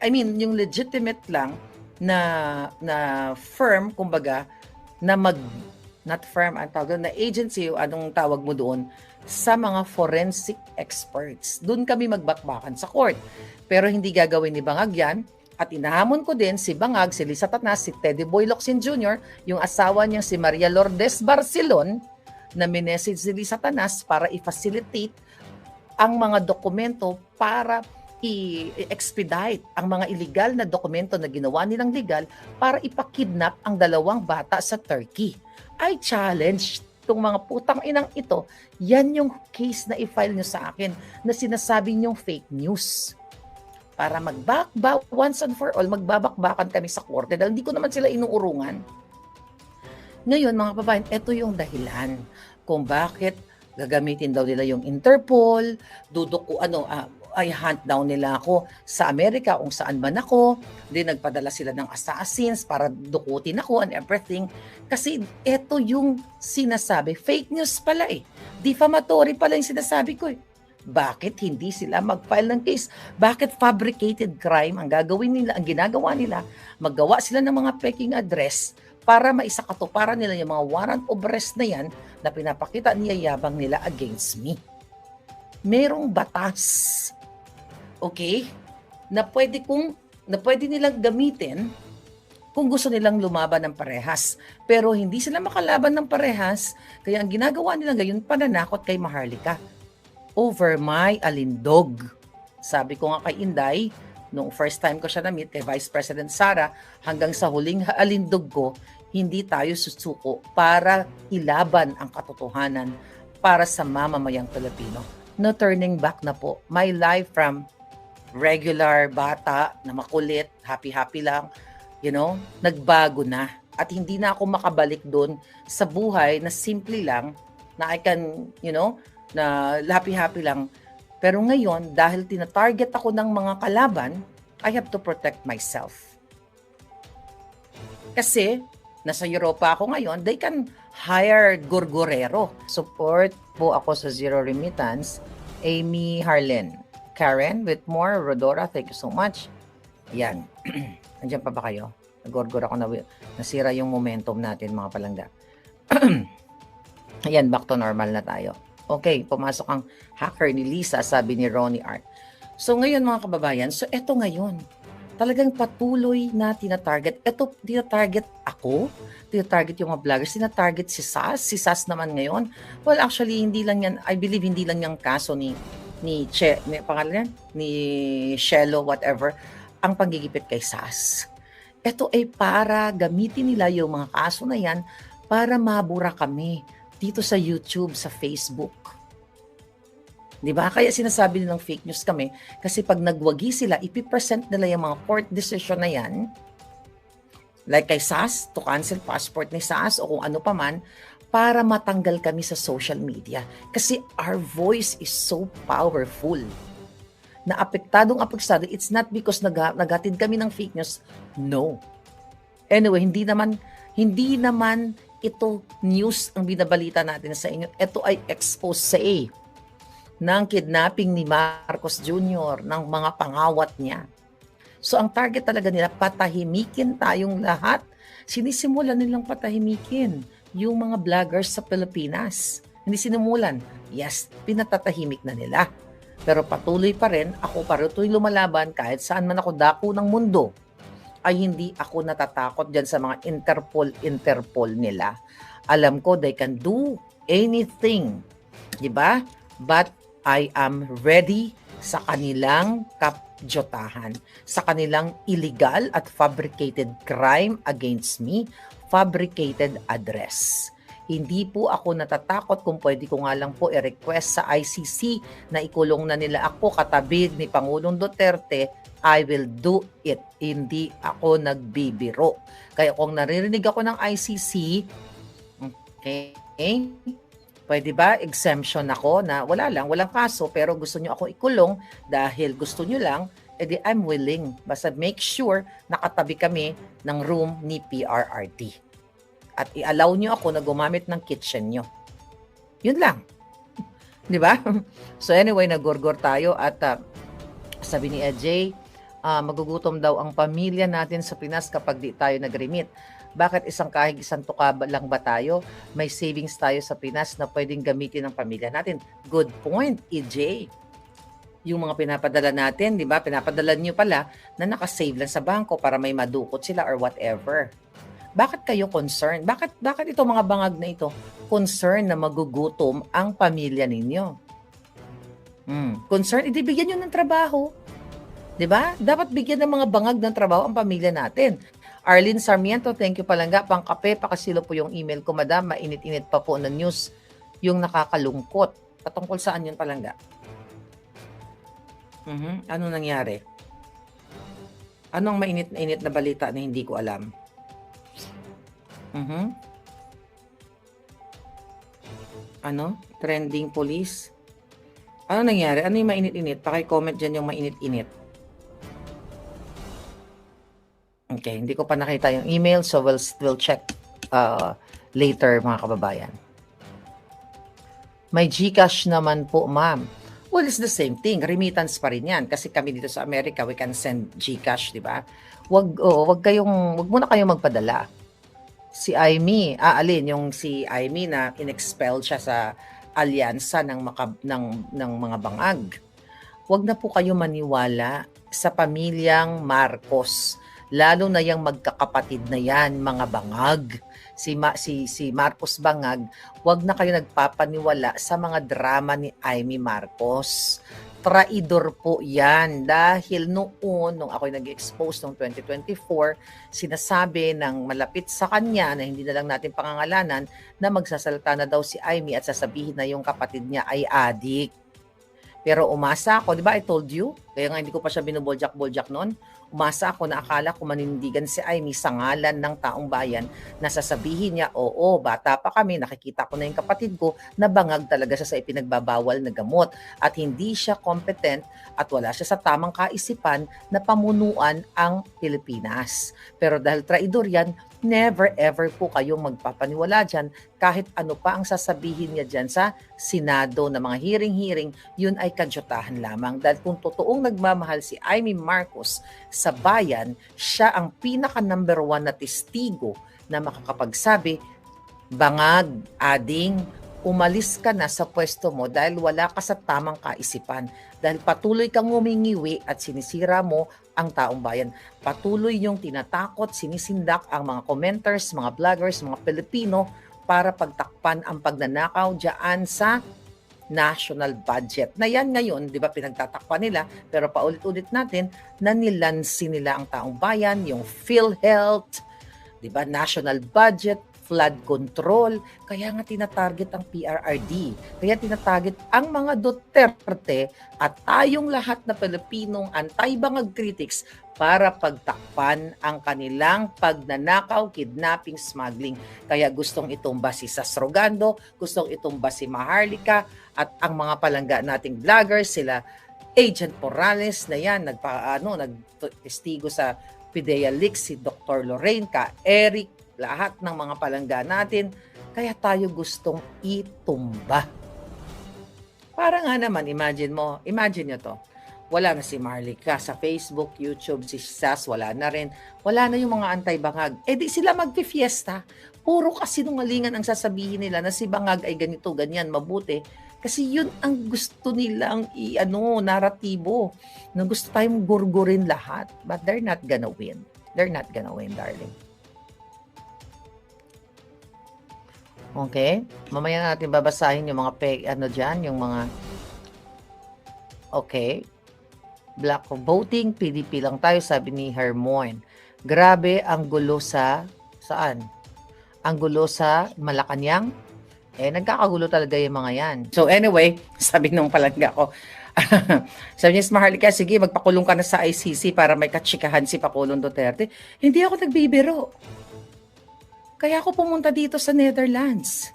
yung legitimate lang na firm, kumbaga, na not firm, ang tawag doon, na agency, anong tawag mo doon, sa mga forensic experts. Doon kami magbakbakan sa court. Pero hindi gagawin ni Bangag yan. At inahamon ko din si Bangag, si Liza Tanas, si Teddy Boy Locsin Jr., yung asawa niyang si Maria Lourdes Barcelon, na minessage si Liza Tanas para i-facilitate ang mga dokumento para i-expedite ang mga illegal na dokumento na ginawa nilang legal para ipakidnap ang dalawang bata sa Turkey. I challenge itong mga putang inang ito, yan yung case na i-file nyo sa akin na sinasabi nyong fake news. Para once and for all, magbabakbakan kami sa korte dahil hindi ko naman sila inuurungan. Ngayon, mga babae, ito yung dahilan kung bakit gagamitin daw nila yung Interpol, ay hunt down nila ako sa Amerika kung saan man ako. Then nagpadala sila ng assassins para dukutin ako and everything. Kasi ito yung sinasabi. Fake news pala Defamatory pala yung sinasabi ko Bakit hindi sila mag-file ng case? Bakit fabricated crime ang ginagawa nila? Maggawa sila ng mga peking address para maisakatuparan nila yung mga warrant of arrest na yan na pinapakita niyayabang nila against me. Merong batas. Okay? Na pwede nilang gamitin kung gusto nilang lumaban ng parehas. Pero hindi sila makalaban ng parehas, kaya ang ginagawa nila ngayon, pananakot kay Maharlika over my alindog. Sabi ko nga kay Inday, nung first time ko siya na-meet kay Vice President Sara, hanggang sa huling alindog ko, hindi tayo susuko para ilaban ang katotohanan para sa mamamayang Pilipino. no turning back na po. My life from regular bata na makulit, happy-happy lang, nagbago na. At hindi na ako makabalik doon sa buhay na simple lang, na I can, na happy-happy lang. Pero ngayon, dahil tinatarget ako ng mga kalaban, I have to protect myself. Kasi, nasa Europa ako ngayon, they can hire gurgurero. Support po ako sa Zero Remittance, Amy Harlen. Karen Whitmore, Rodora, thank you so much. Ayan. Nandiyan pa ba kayo? Nagorgor ako na nasira yung momentum natin, mga palangga. Ayan, back to normal na tayo. Okay, pumasok ang hacker ni Lisa, sabi ni Ronnie Art. So ngayon mga kababayan, so eto ngayon, talagang patuloy na tinatarget. Eto, tinatarget ako, tinatarget yung mga vloggers, tinatarget si Sas. Si Sas naman ngayon, well actually hindi lang yan, I believe hindi lang yung kaso ni pangalan yan, ni Shelo, whatever, ang panggigipit kay Sas. Ito ay para gamitin nila yung mga kaso na yan para mabura kami dito sa YouTube, sa Facebook. Di ba? Kaya sinasabi nilang fake news kami kasi pag nagwagi sila, ipipresent nila yung mga court decision na yan, like kay Sas, to cancel passport ni Sas o kung ano pa man, para matanggal kami sa social media. Kasi our voice is so powerful. Na apektado, it's not because nagatid kami ng fake news. No. Anyway, hindi naman ito news ang binabalita natin sa inyo. Ito ay expose ng kidnapping ni Marcos Jr., ng mga pangawat niya. So ang target talaga nila, patahimikin tayong lahat. Sinisimulan nilang patahimikin yung mga vloggers sa Pilipinas. Hindi sinimulan. Yes, pinatatahimik na nila. Pero patuloy pa rin, ako patuloy lumalaban kahit saan man ako dako ng mundo, ay hindi ako natatakot dyan sa mga Interpol nila. Alam ko, they can do anything. Diba? But I am ready sa kanilang kapjotahan, sa kanilang illegal at fabricated crime against me, fabricated address. Hindi po ako natatakot kung pwede ko nga lang po i-request sa ICC na ikulong na nila ako katabi ni Pangulong Duterte, I will do it. Hindi ako nagbibiro. Kaya kung naririnig ako ng ICC, okay, pwede ba exemption ako na walang kaso pero gusto nyo ako ikulong dahil gusto nyo lang, edi I'm willing. Basta make sure nakatabi kami ng room ni PRRD. At i-allow nyo ako na gumamit ng kitchen nyo. Yun lang. Di ba? So anyway, nagorgor tayo at sabi ni EJ, magugutom daw ang pamilya natin sa Pinas kapag di tayo nag-remit. Bakit kahit isang tuka lang ba tayo? May savings tayo sa Pinas na pwedeng gamitin ng pamilya natin. Good point, EJ. Yung mga pinapadala natin, di ba? Pinapadala nyo pala na nakasave lang sa bangko para may madukot sila or whatever. Bakit kayo concerned? Bakit ito mga bangag na ito concerned na magugutom ang pamilya ninyo? Concerned? Hindi bigyan nyo ng trabaho. Diba? Dapat bigyan ng mga bangag ng trabaho ang pamilya natin. Arlene Sarmiento, thank you palangga. Pangkape, pakasilo po yung email ko, madam. Mainit-init pa po na news yung nakakalungkot. Patungkol saan yun palangga? Ano nangyari? Anong mainit na init na balita na hindi ko alam? Ano? Trending police? Ano nangyari? Ano yung mainit-init? Paki-comment dyan yung mainit-init. Okay, hindi ko pa nakita yung email, so we'll check later mga kababayan. May GCash naman po, ma'am. Well, it's the same thing. Remittance pa rin yan. Kasi kami dito sa Amerika, we can send GCash, di ba? Wag muna kayong magpadala. Si Aimee, yung si Aimee na inexpel siya sa alyansa ng mga bangag. Wag na po kayo maniwala sa pamilyang Marcos. Lalo na yung magkakapatid na yan, mga bangag. Si Marcos Bangag, wag na kayo nagpapaniwala sa mga drama ni Aimee Marcos. Traidor po yan dahil nung ako'y nag-expose noong 2024, sinasabi ng malapit sa kanya na hindi na lang natin pangangalanan na magsasalita na daw si Aimee at sasabihin na yung kapatid niya ay adik. Pero umasa ako, di ba I told you? Kaya nga hindi ko pa siya binuboljak-boljak noon. Umasa ako na akala ko manindigan si Amy sa ngalan ng taong bayan na sasabihin niya, oo, bata pa kami, nakikita ko na yung kapatid ko na bangag talaga siya sa ipinagbabawal na gamot at hindi siya competent at wala siya sa tamang kaisipan na pamunuan ang Pilipinas. Pero dahil traidor yan, never ever po kayong magpapaniwala dyan kahit ano pa ang sasabihin niya dyan sa Senado na mga hearing-hearing, yun ay kadyutahan lamang. Dahil kung totoong nagmamahal si Amy Marcos sa bayan, siya ang pinaka number 1 na testigo na makakapagsabi, bangag, ading, umalis ka na sa pwesto mo dahil wala ka sa tamang kaisipan. Dahil patuloy kang ngumingiwi at sinisira mo ang taong bayan. Patuloy yung tinatakot, sinisindak ang mga commenters, mga vloggers, mga Pilipino para pagtakpan ang pagnanakaw dyan sa national budget. Na yan ngayon, di ba, pinagtatakpan nila, pero paulit-ulit natin na nilansi nila ang taong bayan, yung PhilHealth, di ba, national budget, flood control, kaya nga tinatarget ang PRRD, kaya tinatarget ang mga Duterte at tayong lahat na Pilipinong anti-bangag critics para pagtakpan ang kanilang pagnanakaw, kidnapping, smuggling. Kaya gustong itumba si Sasrogando, gustong itumba si Maharlika at ang mga palangga nating vloggers, sila Agent Morales na yan, nagtestigo sa PIDEA Leaks, si Dr. Lorraine, ka Eric, lahat ng mga palangga natin, kaya tayo gustong itumba. Para nga naman, imagine nyo to, wala na si Marlica sa Facebook, YouTube, si Sas, wala na rin. Wala na yung mga anti-bangag. Di sila magpifiesta. Puro kasinungalingan ang sasabihin nila na si bangag ay ganito, ganyan, mabuti. Kasi yun ang gusto nilang naratibo. Na gusto tayong gurgurin lahat. But they're not gonna win. They're not gonna win, darling. Okay? Mamaya natin babasahin yung mga dyan, yung mga okay. Black voting, PDP lang tayo, sabi ni Hermoine. Grabe ang gulo saan? Ang gulo sa Malacanang? Nagkakagulo talaga yung mga yan. So anyway, sabi nung palangga ko, sabi niya, Maharlika, sige, magpakulong ka na sa ICC para may katsikahan si Pakulong Duterte. Hindi ako nagbibiro. Kaya ako pumunta dito sa Netherlands.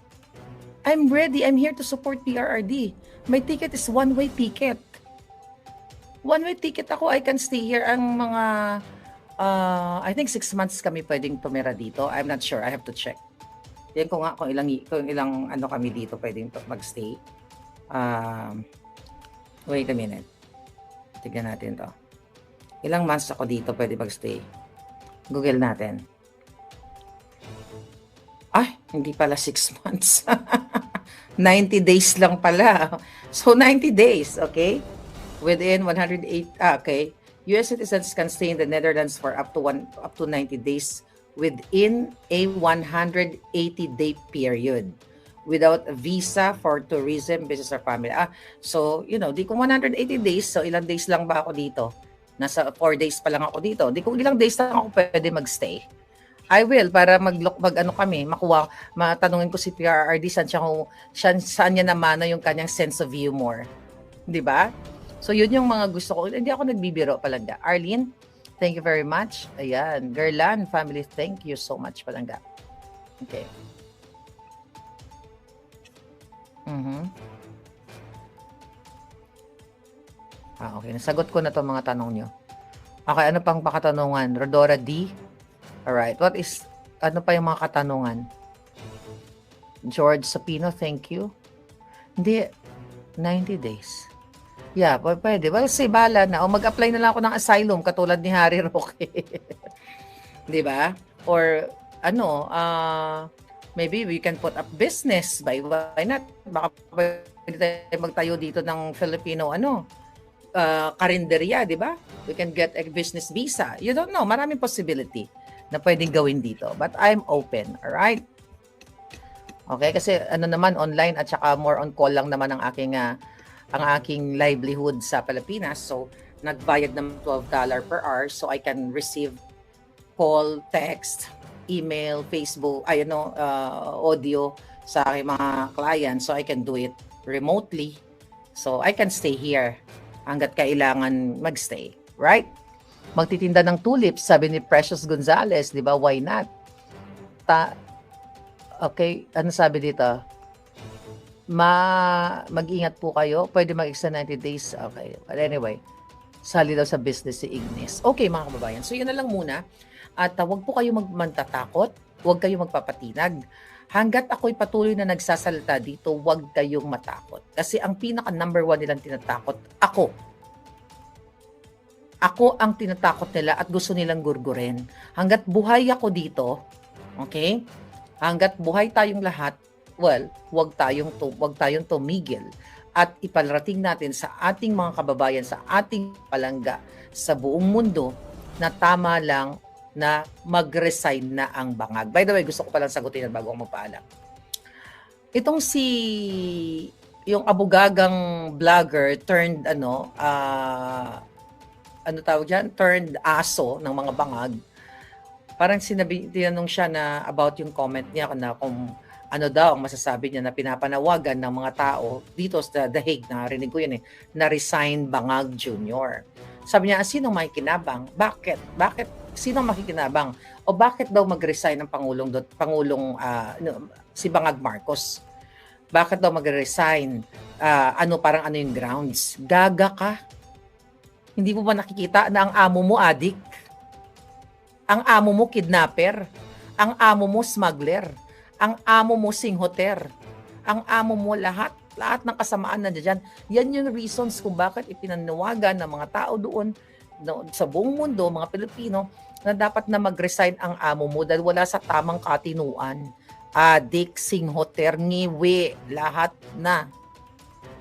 I'm ready. I'm here to support PRRD. My ticket is one-way ticket. One-way ticket ako. I can stay here ang mga, I think 6 months kami pwedeng tumira dito. I'm not sure. I have to check. Yan ko nga kung ilang kami dito pwedeng magstay. Wait a minute. Tignan natin to. Ilang months ako dito pwede magstay. Google natin. Ay, hindi pala 6 months. 90 days lang pala. So, 90 days, okay? Within 108, okay. US citizens can stay in the Netherlands for up to 90 days within a 180-day period without a visa for tourism, business, or family. So, di ko 180 days, so ilang days lang ba ako dito? Nasa 4 days pa lang ako dito. Di ko ilang days lang ako pwede magstay. I will, para matanungin ko si PRRD saan niya namana yung kanyang sense of humor. Di ba? So, yun yung mga gusto ko. Hindi ako nagbibiro palangga. Arlene, thank you very much. Ayan. Gerlan family, thank you so much palangga. Okay. Okay. Nasagot ko na to mga tanong nyo. Okay, ano pang pakatanungan? Rodora D. Alright, ano pa yung mga katanungan? George Sapino, thank you. Hindi, 90 days. Yeah, pwede. Well, bala na. O mag-apply na lang ako ng asylum katulad ni Harry Roque. Di ba? Or, maybe we can put up business. Why not? Baka pwede tayo magtayo dito ng Filipino, karinderya, di ba? We can get a business visa. You don't know. Maraming possibility na pwedeng gawin dito. But I'm open, alright? Okay, kasi naman, online at saka more on call lang naman ang aking livelihood sa Pilipinas. So, nagbayad ng $12 per hour so I can receive call, text, email, Facebook, audio sa aking mga clients. So, I can do it remotely. So, I can stay here hanggat kailangan magstay. Right? Magtitinda ng tulips, sabi ni Precious Gonzalez, di ba? Why not? Okay, ano sabi dito? Mag-ingat po kayo. Pwede mag-extend 90 days. Okay. But anyway, sali daw sa business si Ignis. Okay, mga kababayan. So, yun na lang muna. At wag po kayo magtatakot. Huwag kayong magpapatinag. Hanggat ako'y patuloy na nagsasalita dito, huwag kayong matakot. Kasi ang pinaka number 1 nilang tinatakot, ako. Ako ang tinatakot nila at gusto nilang gurgurin. Hanggat buhay ako dito, okay? Hanggat buhay tayong lahat, well, huwag tayong tumigil at iparating natin sa ating mga kababayan, sa ating palangga, sa buong mundo na tama lang na mag-resign na ang bangag. By the way, gusto ko palang sagutin bago ako magpaalam. Itong yung abugagang vlogger turned turned aso ng mga bangag. Parang tinanong siya na about yung comment niya na kung ano daw ang masasabi niya na pinapanawagan ng mga tao dito sa The Hague, narinig ko yun na resign Bangag Jr. Sabi niya, sino makikinabang? Bakit? Sino makikinabang? O bakit daw mag-resign ng Pangulong si Bangag Marcos? Bakit daw mag-resign? Parang ano yung grounds? Gaga ka? Hindi mo ba nakikita na ang amo mo adik? Ang amo mo kidnapper? Ang amo mo smuggler? Ang amo mo singhoter? Ang amo mo lahat ng kasamaan na dyan. Yan yung reasons kung bakit ipinanawagan ng mga tao doon sa buong mundo, mga Pilipino, na dapat na mag-resign ang amo mo dahil wala sa tamang katinuan. Adik, singhoter, ngiwi, lahat na.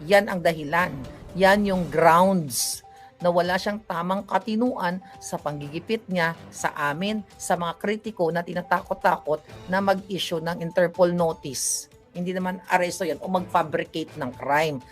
Yan ang dahilan. Yan yung grounds na wala siyang tamang katinuan sa panggigipit niya sa amin, sa mga kritiko na tinatakot-takot na mag-issue ng Interpol notice. Hindi naman aresto yan o mag-fabricate ng crime.